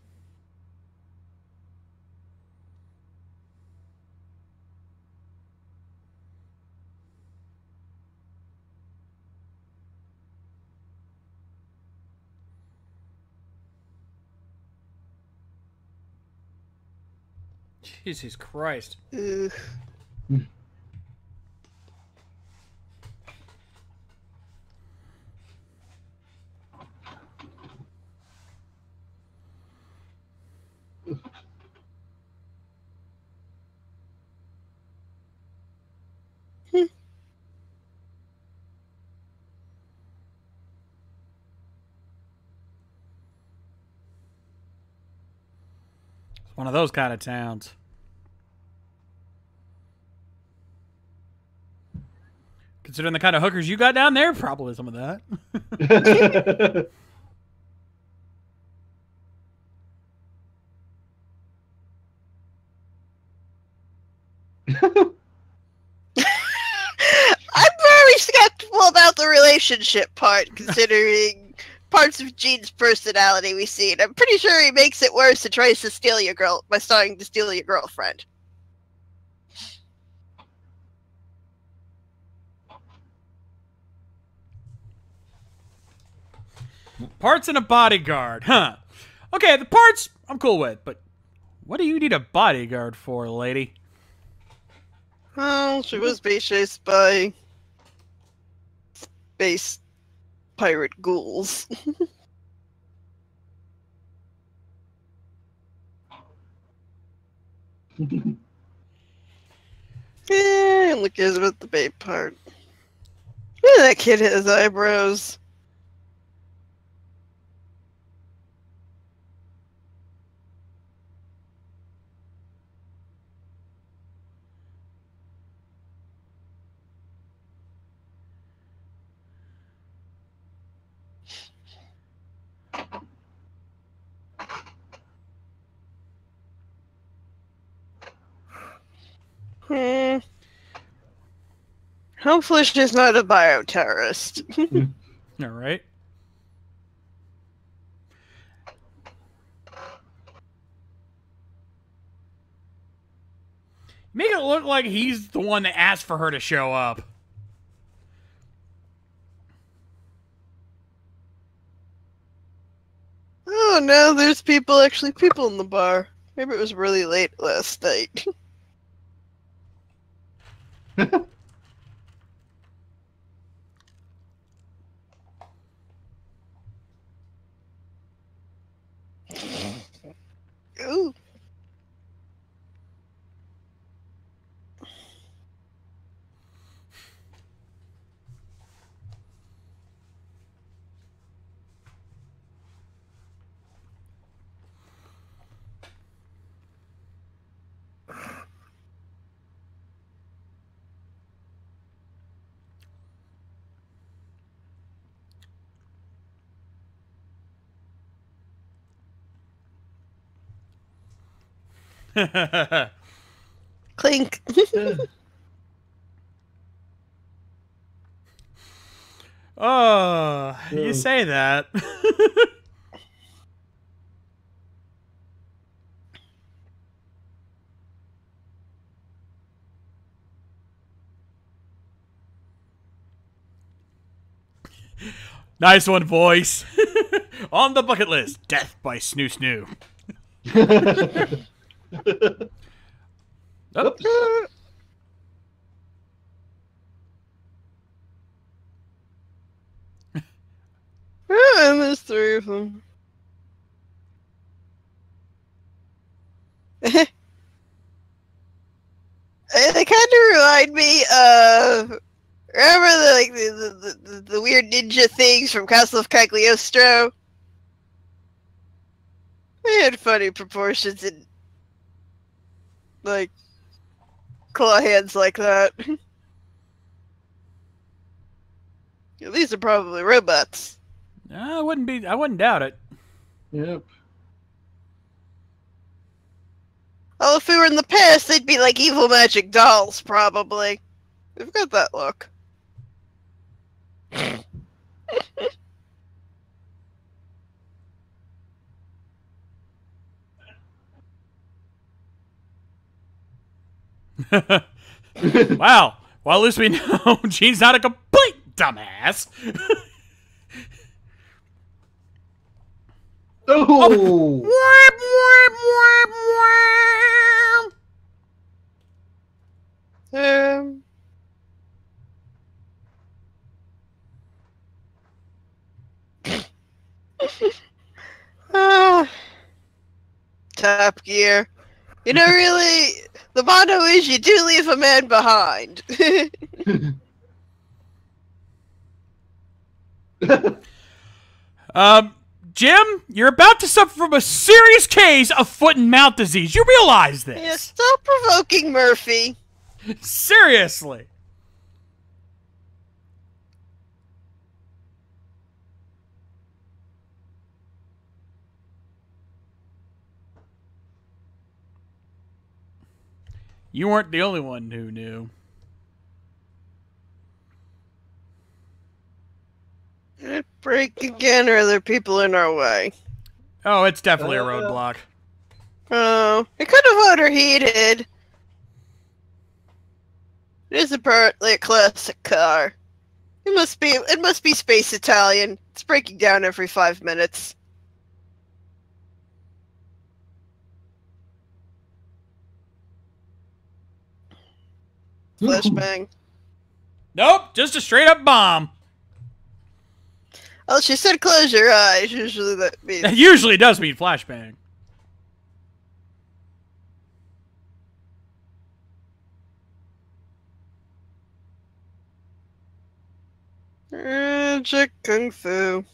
Jesus Christ. Ugh. It's one of those kind of towns. Considering the kind of hookers you got down there, probably some of that. I'm very skeptical about the relationship part, considering parts of Gene's personality we see. And I'm pretty sure he makes it worse and tries to steal your girl by starting to steal your girlfriend. Parts and a bodyguard, huh? Okay, the parts I'm cool with, but what do you need a bodyguard for, lady? Well, she was being chased by space pirate ghouls. Yeah, look cares about the babe part. Look at that kid has eyebrows. Hmm. Hopefully she's not a bioterrorist. All right. Make it look like he's the one that asked for her to show up. Oh no, there's people in the bar. Maybe it was really late last night. Ooh. Clink. Oh, you say that. Nice one, voice. On the bucket list, death by Snoo Snoo. Oops. I missed 3 of them. They kind of remind me of, remember the weird ninja things from Castle of Cagliostro? They had funny proportions and like claw hands like that. Yeah, these are probably robots. I wouldn't doubt it. Yep. Oh, if we were in the past, they'd be like evil magic dolls, probably. They've got that look. Wow. Well, at least we know Gene's not a complete dumbass. Oh! Um. Ah, Top Gear. You know, really, the motto is you do leave a man behind. Jim, you're about to suffer from a serious case of foot and mouth disease. You realize this? Yeah, stop provoking Murphy. Seriously. You weren't the only one who knew. Break again, or are there people in our way? Oh, it's definitely a roadblock. Oh, it could have overheated. It is apparently a classic car. It must be Space Italian. It's breaking down every 5 minutes. Flashbang. Nope, just a straight up bomb. Oh, she said close your eyes. Usually that means... That usually does mean flashbang. Magic Kung Fu.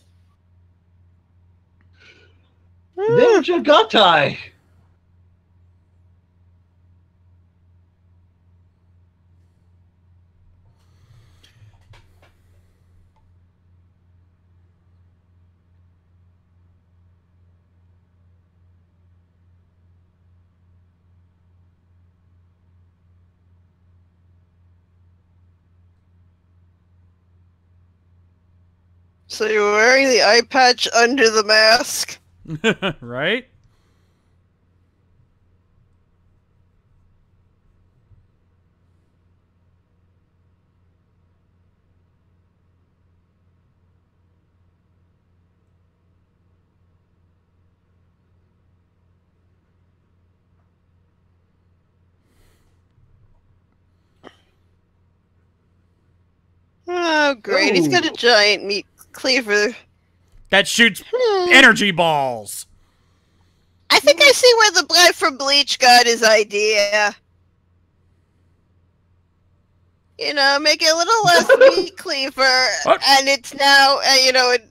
Ninja Gatai! So you're wearing the eye patch under the mask? Right? Oh, great. He's got a giant meat cleaver. That shoots energy balls. I think I see where the guy from Bleach got his idea. You know, make it a little less meat cleaver, and it's now, it...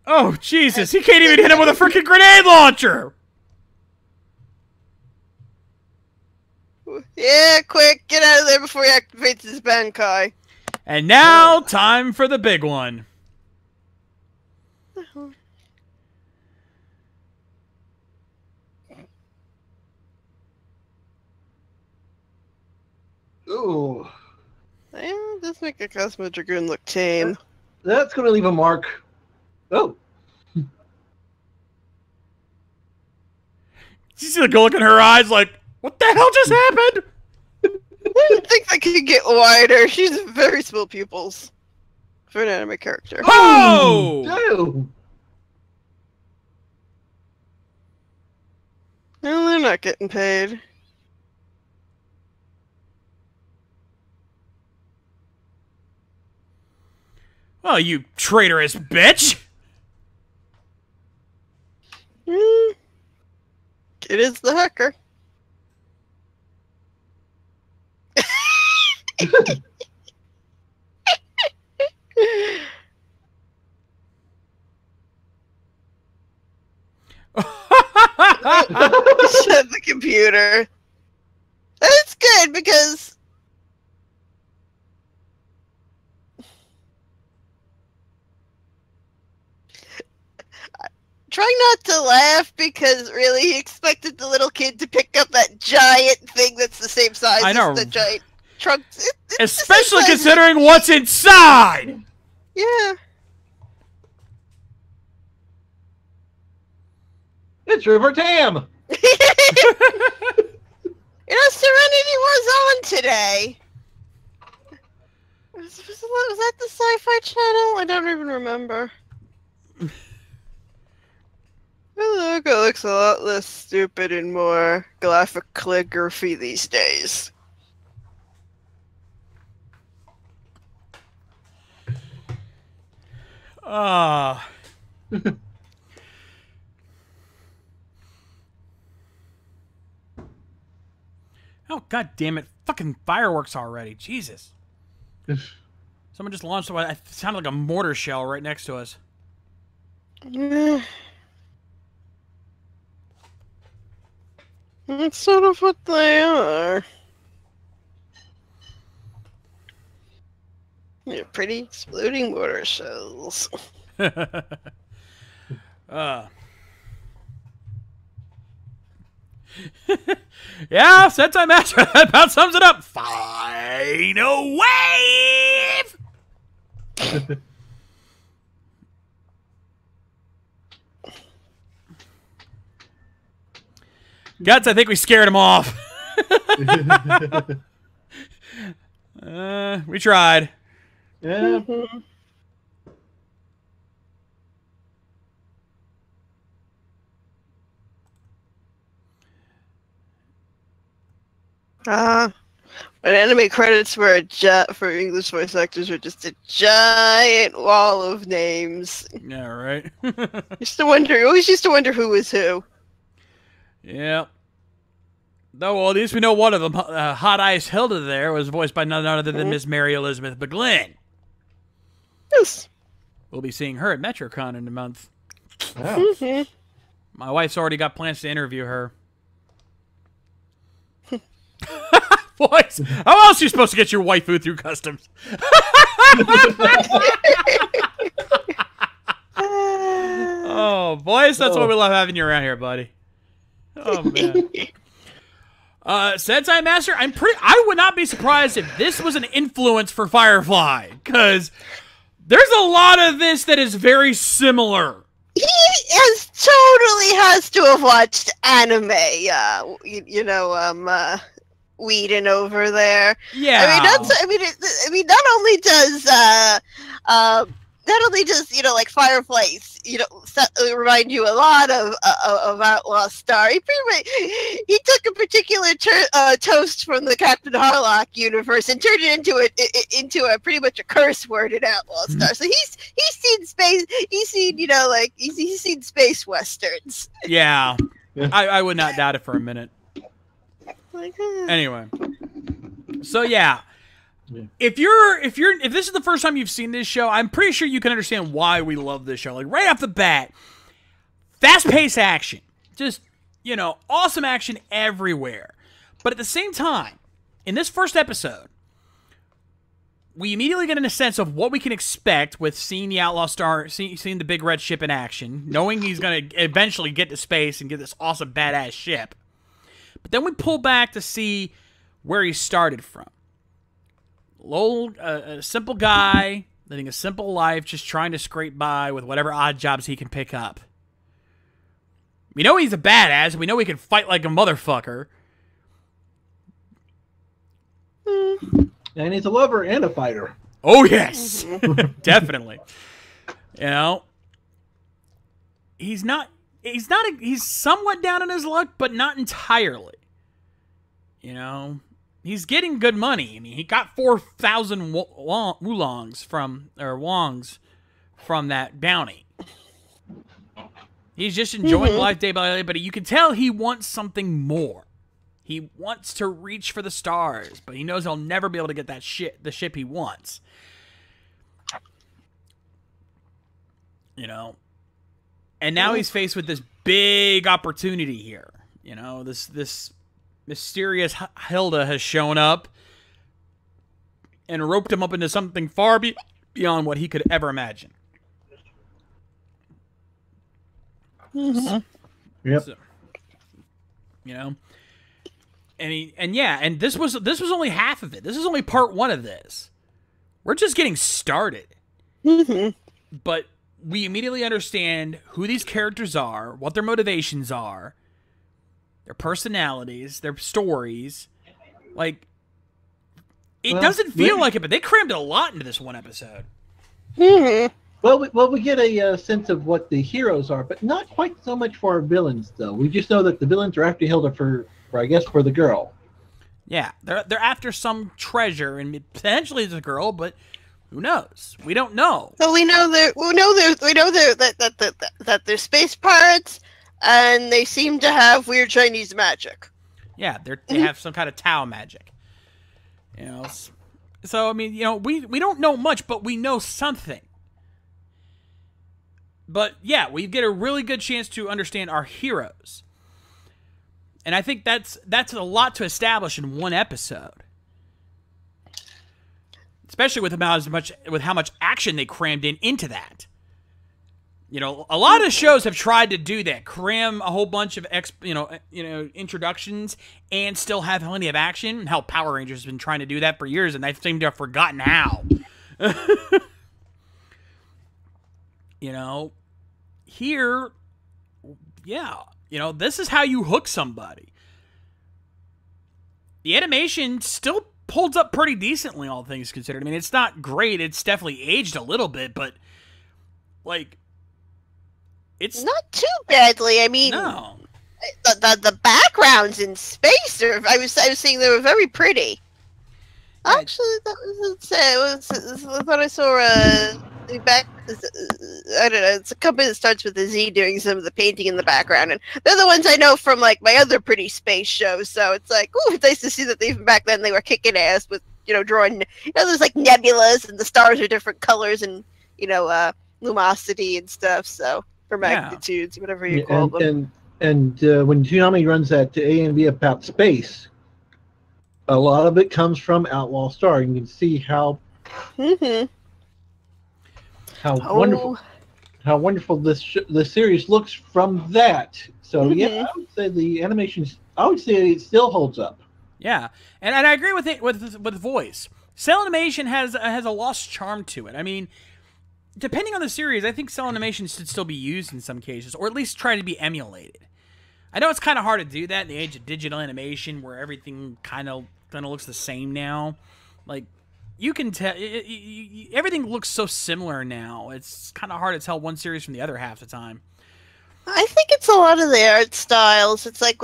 Oh, Jesus, he can't even hit him with a freaking grenade launcher! Yeah, quick, get out of there before he activates his Bankai. And now, time for the big one. Ooh. Well, does make a Cosmo Dragoon look tame. That's going to leave a mark. Oh. You see the look in her eyes like, what the hell just happened? I didn't think I could get wider. She's very small pupils for an anime character. Oh! No. No, they're not getting paid. Oh, you traitorous bitch! Mm. It is the hacker. Shut the computer. That's good because trying not to laugh because really he expected the little kid to pick up that giant thing that's the same size I know. as the giant trunk. It's Especially the same size. considering what's inside! Yeah. It's River Tam. You know, Serenity was on today. Was that the Sci-Fi Channel? I don't even remember. The logo looks a lot less stupid and more graphic calligraphy these days. Ah. Oh, god damn it. Fucking fireworks already. Jesus. Someone just launched it sounded like a mortar shell right next to us. That's sort of what they are. They're pretty exploding mortar shells. Yeah, Sentai Master, that about sums it up. Final wave! Guts, I think we scared him off. We tried. Yeah. But anime credits were for English voice actors were just a giant wall of names. Yeah, right. Always used to wonder who was who. Yeah. Though, well, at least we know one of them. Hot Ice Hilda there was voiced by none other than Miss Mary Elizabeth McGlynn. Yes. We'll be seeing her at MetroCon in a month. Oh. My wife's already got plans to interview her. Boys, how else are you supposed to get your waifu through customs? Oh, boys, that's why we love having you around here, buddy. Oh, man. Sentai Master, I would not be surprised if this was an influence for Firefly, because there's a lot of this that is very similar. He totally has to have watched anime. Whedon over there. Yeah. Not only does like Firefly, remind you a lot of Outlaw Star. He took a particular toast from the Captain Harlock universe and turned it into a pretty much a curse word in Outlaw Star. So he's seen space. He's seen he's seen space westerns. Yeah. I would not doubt it for a minute. Anyway, so yeah, if this is the first time you've seen this show, I'm pretty sure you can understand why we love this show. Like right off the bat, fast-paced action, just awesome action everywhere. But at the same time, in this first episode, we immediately get in a sense of what we can expect with seeing the Outlaw Star, seeing the big red ship in action, knowing he's gonna eventually get to space and get this awesome badass ship. But then we pull back to see where he started from. A simple guy living a simple life, just trying to scrape by with whatever odd jobs he can pick up. We know he's a badass. We know he can fight like a motherfucker. And he's a lover and a fighter. Oh, yes. Definitely. You know? He's somewhat down on his luck, but not entirely. You know? He's getting good money. I mean, he got 4,000 wongs from that bounty. He's just enjoying life day by day, but you can tell he wants something more. He wants to reach for the stars, but he knows he'll never be able to get the ship he wants. You know? And now he's faced with this big opportunity here. You know, this mysterious Hilda has shown up and roped him up into something far beyond what he could ever imagine. Yep. So, you know, and this was only half of it. This is only part one of this. We're just getting started. But we immediately understand who these characters are, what their motivations are, their personalities, their stories. Like, it doesn't feel like it, but they crammed a lot into this one episode. Well, we get a sense of what the heroes are, but not quite so much for our villains, though. We just know that the villains are after Hilda for I guess, for the girl. Yeah, they're after some treasure, and potentially it's a girl, but who knows? We don't know. So we know that they're space pirates, and they seem to have weird Chinese magic. Yeah, they have some kind of Tao magic. You know, so I mean, you know, we don't know much, but we know something. But yeah, we get a really good chance to understand our heroes. And I think that's a lot to establish in one episode. Especially with how much action they crammed into that. You know, a lot of shows have tried to do that, cram a whole bunch of introductions and still have plenty of action. Hell, Power Rangers has been trying to do that for years, and they seem to have forgotten how. You know, here, yeah, you know, this is how you hook somebody. The animation still holds up pretty decently, all things considered. I mean, it's not great. It's definitely aged a little bit, but, like, it's not too badly. I mean, no. The backgrounds in space are. I was saying they were very pretty. Actually, that was I thought I saw back. I don't know. It's a company that starts with a Z doing some of the painting in the background, and they're the ones I know from like my other pretty space shows. So it's like, ooh, it's nice to see that even back then they were kicking ass with drawing. There's like nebulas and the stars are different colors and luminosity and stuff. So for magnitudes, whatever you call them. And when Toonami runs that AMV about space, a lot of it comes from Outlaw Star. You can see how wonderful this series looks from that. So yeah, I would say the animations. I would say it still holds up. Yeah, and I agree with it with voice. Cell animation has a lost charm to it. I mean, depending on the series, I think cell animation should still be used in some cases, or at least try to be emulated. I know it's kind of hard to do that in the age of digital animation, where everything kind of looks the same now. Like, you can tell everything looks so similar now. It's kind of hard to tell one series from the other half the time. I think it's a lot of the art styles. It's like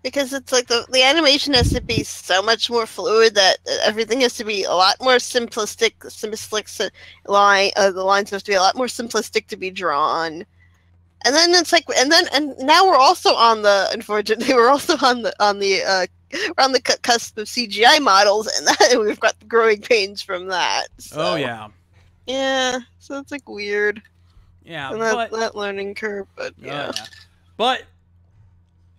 because it's like the animation has to be so much more fluid that everything has to be a lot more simplistic. The lines have to be a lot more simplistic to be drawn. And then it's like, and now we're also on the cusp of CGI models, and we've got the growing pains from that. So. Oh yeah. Yeah, so it's like weird. Yeah, and that learning curve, but yeah. But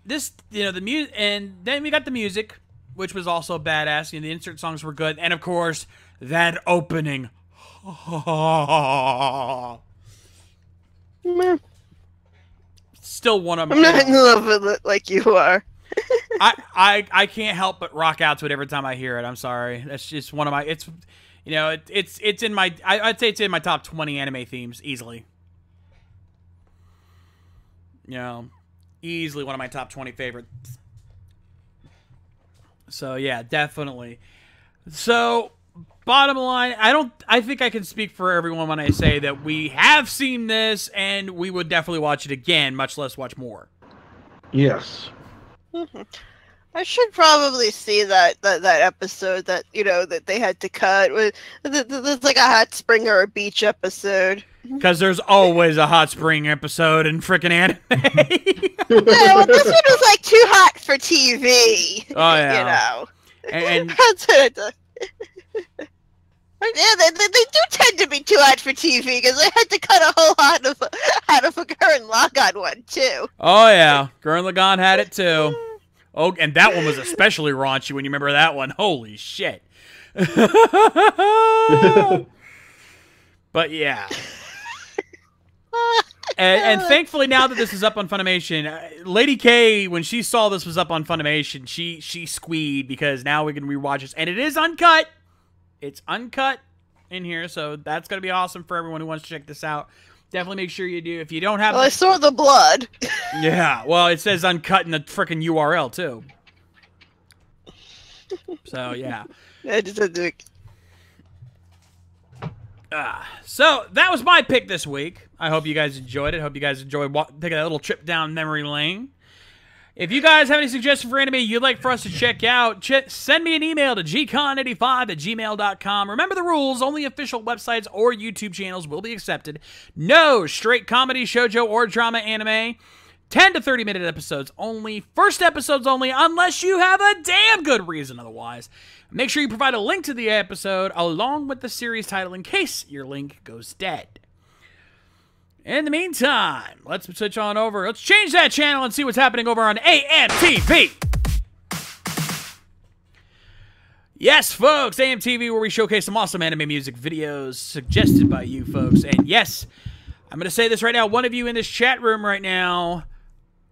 this, the music, and then we got the music, which was also badass. The insert songs were good, and of course that opening. Still one of them. I'm not in love with it like you are. I can't help but rock out to it every time I hear it. I'm sorry. That's just one of my. It's, you know, it's in my. I'd say it's in my top 20 anime themes easily. You know, easily one of my top 20 favorites. So yeah, definitely. So bottom line, I think I can speak for everyone when I say that we have seen this and we would definitely watch it again, much less watch more. Yes. I should probably see that episode that, you know, that they had to cut. It's like a hot spring or a beach episode. Because there's always a hot spring episode in frickin' anime. Yeah, well, this one was like too hot for TV. Oh yeah. You know. And yeah, they do tend to be too hot for TV because they had to cut a whole lot out of a Gurren Lagann one too. Oh yeah, Gurren Lagann had it too. Oh, and that one was especially raunchy when you remember that one. Holy shit. But yeah. And thankfully, now that this is up on Funimation, Lady K, when she saw this was up on Funimation, she squeed because now we can rewatch this. And it is uncut. It's uncut in here, so that's going to be awesome for everyone who wants to check this out. Definitely make sure you do. If you don't have... Well, I saw the blood. Yeah, well, it says uncut in the frickin' URL, too. So, yeah. So, that was my pick this week. I hope you guys enjoyed it. Hope you guys enjoyed taking that little trip down memory lane. If you guys have any suggestions for anime you'd like for us to check out, send me an email to gcon85@gmail.com. Remember the rules. Only official websites or YouTube channels will be accepted. No straight comedy, shoujo, or drama anime. 10 to 30-minute episodes only. First episodes only, unless you have a damn good reason otherwise. Make sure you provide a link to the episode along with the series title in case your link goes dead. In the meantime, let's switch on over. Let's change that channel and see what's happening over on AMTV. Yes, folks, AMTV, where we showcase some awesome anime music videos suggested by you folks. And yes, I'm going to say this right now. One of you in this chat room right now,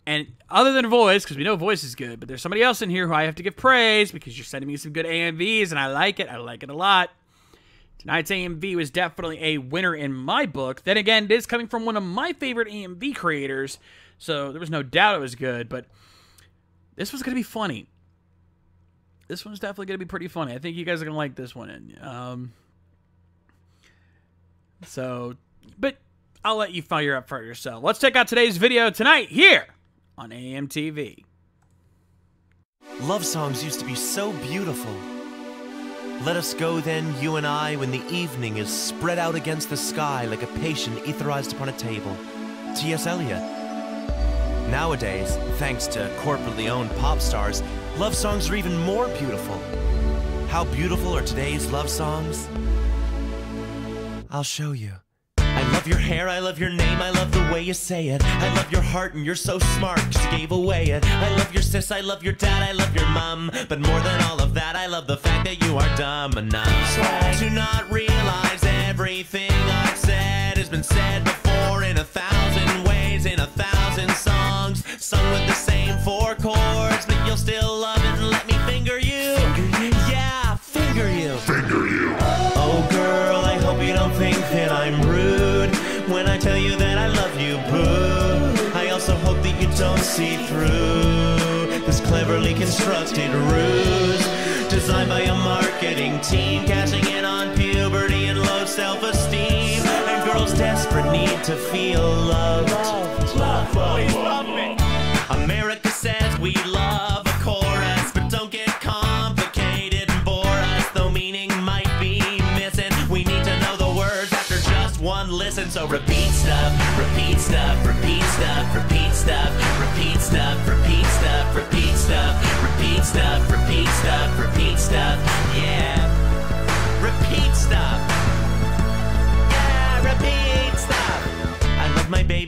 and other than Voice, because we know Voice is good, but there's somebody else in here who I have to give praise because you're sending me some good AMVs, and I like it. I like it a lot. Tonight's AMV was definitely a winner in my book. Then again, it is coming from one of my favorite AMV creators, so there was no doubt it was good, but this was going to be funny. This one's definitely going to be pretty funny. I think you guys are going to like this one. But I'll let you fire up for yourself. Let's check out today's video tonight here on AMTV. Love songs used to be so beautiful. Let us go then, you and I, when the evening is spread out against the sky like a patient etherized upon a table. T.S. Eliot. Nowadays, thanks to corporately owned pop stars, love songs are even more beautiful. How beautiful are today's love songs? I'll show you. I love your hair, I love your name, I love the way you say it. I love your heart and you're so smart cause you gave away it. I love your sis, I love your dad, I love your mom. But more than all of that, I love the fact that you are dumb enough to not realize everything I've said has been said before in 1,000 ways, in 1,000 songs, sung with the same 4 chords. But you'll still love it and let me finger you. Yeah, finger you. Oh girl, I hope you don't think that I'm rude when I tell you that I love you, boo. I also hope that you don't see through this cleverly constructed ruse designed by a marketing team, cashing in on puberty and low self-esteem and girls' desperate need to feel loved. America says we love a chorus, but don't get complicated and bore us, though meaning might be missing. We need to know the words after just one listen. So repeat stuff, repeat stuff, repeat stuff, repeat stuff, repeat stuff, repeat stuff, repeat stuff, repeat stuff, repeat stuff, repeat stuff, yeah, repeat stuff, yeah, repeat stuff. I love my baby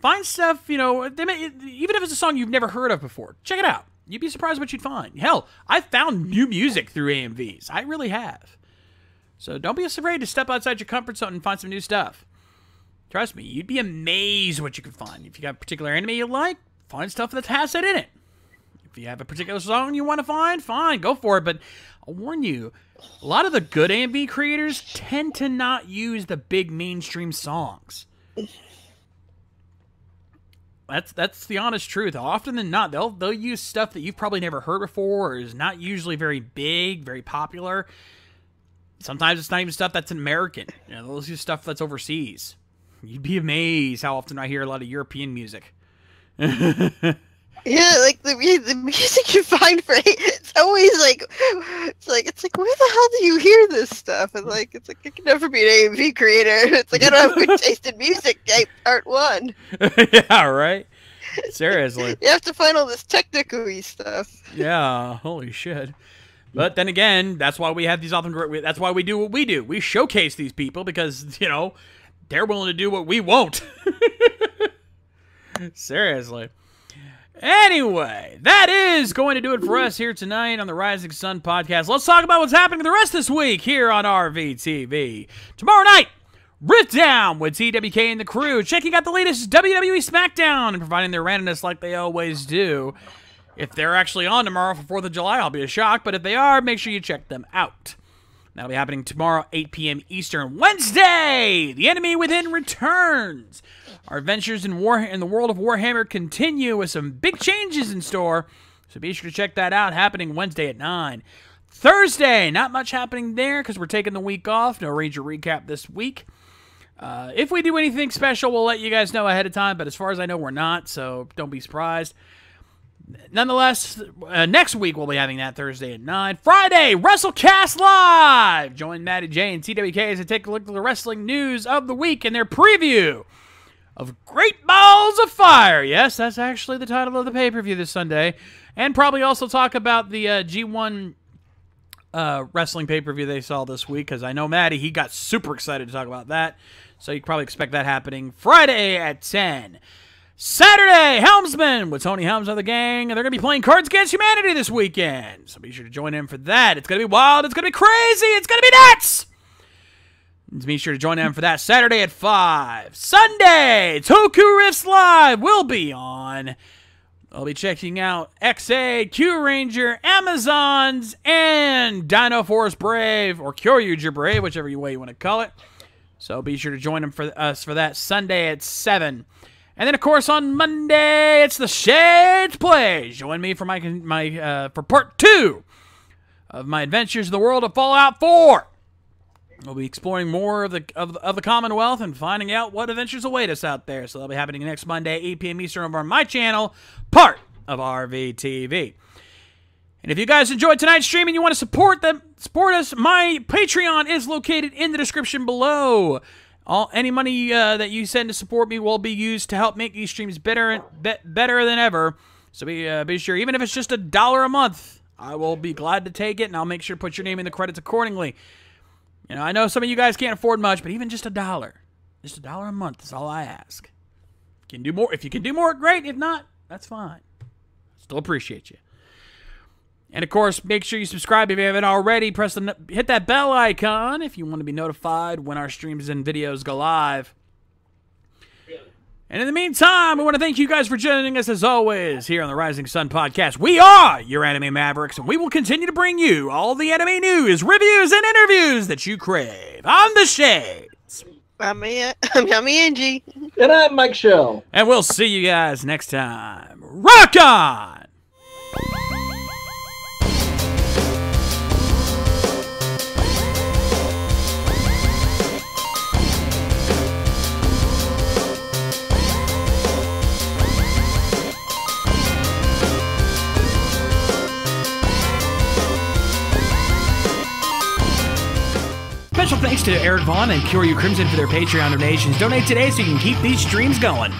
Find stuff, you know, even if it's a song you've never heard of before, check it out. You'd be surprised what you'd find. Hell, I've found new music through AMVs. I really have. So don't be afraid to step outside your comfort zone and find some new stuff. Trust me, you'd be amazed what you can find. If you got a particular anime you like, find stuff that has that in it. If you have a particular song you want to find, fine, go for it. But I'll warn you, a lot of the good AMV creators tend to not use the big mainstream songs. That's the honest truth. Often than not, they'll use stuff that you've probably never heard before or is not usually very big, very popular. Sometimes it's not even stuff that's American. You know, they'll use stuff that's overseas. You'd be amazed how often I hear a lot of European music. Yeah, like the music you find for it's always like it's like where the hell do you hear this stuff? And like it's like it can never be an AMV creator. It's like I don't have good taste in music. Part one. Yeah, right. Seriously. You have to find all this technical-y stuff. Yeah, holy shit. But then again, that's why we have these that's why we do what we do. We showcase these people because, you know, they're willing to do what we won't. Seriously. Anyway, that is going to do it for us here tonight on the Rising Sun Podcast. Let's talk about what's happening the rest this week here on RVTV. Tomorrow night, Rift Down with TWK and the crew, checking out the latest WWE SmackDown and providing their randomness like they always do. If they're actually on tomorrow for 4th of July, I'll be a shock, but if they are, make sure you check them out. That'll be happening tomorrow, 8 p.m. Eastern. Wednesday, The Enemy Within returns. Our adventures in the world of Warhammer continue with some big changes in store, so be sure to check that out, happening Wednesday at 9. Thursday, not much happening there because we're taking the week off. No Ranger recap this week. If we do anything special, we'll let you guys know ahead of time, but as far as I know, we're not, so don't be surprised. Nonetheless, next week we'll be having that Thursday at 9. Friday, WrestleCast Live! Join Matty J and TWK as they take a look at the wrestling news of the week and their preview of Great Balls of Fire. Yes, that's actually the title of the pay-per-view this Sunday. And probably also talk about the G1 wrestling pay-per-view they saw this week, because I know Matty, he got super excited to talk about that. So you can probably expect that happening Friday at 10. Saturday, Helmsman with Tony Helms of the gang, and they're going to be playing Cards Against Humanity this weekend. So be sure to join in for that. It's going to be wild. It's going to be crazy. It's going to be nuts. Be sure to join in for that Saturday at 5. Sunday, Toku Rifts Live will be on. I'll be checking out XA, Q Ranger, Amazons, and Dino Force Brave, or Kyoryuger Brave, whichever way you want to call it. So be sure to join them for us for that Sunday at 7. And then, of course, on Monday, it's the Shades Play. Join me for for part 2 of my adventures in the world of Fallout 4. We'll be exploring more of the Commonwealth and finding out what adventures await us out there. So that'll be happening next Monday, 8 p.m. Eastern, over on my channel, part of RVTV. And if you guys enjoyed tonight's stream and you want to support us, my Patreon is located in the description below. Any money that you send to support me will be used to help make these streams better than ever. So be sure, even if it's just $1 a month, I will be glad to take it, and I'll make sure to put your name in the credits accordingly. You know, I know some of you guys can't afford much, but even just $1, just $1 a month is all I ask. You can do more. If you can do more, great. If not, that's fine. Still appreciate you. And of course, make sure you subscribe if you haven't already. Hit that bell icon if you want to be notified when our streams and videos go live. And in the meantime, we want to thank you guys for joining us as always here on the Rising Sun Podcast. We are your Anime Mavericks, and we will continue to bring you all the anime news, reviews, and interviews that you crave. I'm the Shades. I'm Angie. And I'm Mike Shell. And we'll see you guys next time. Rock on! Special thanks to Eric Vaughn and Kyoryu Crimson for their Patreon donations. Donate today so you can keep these streams going.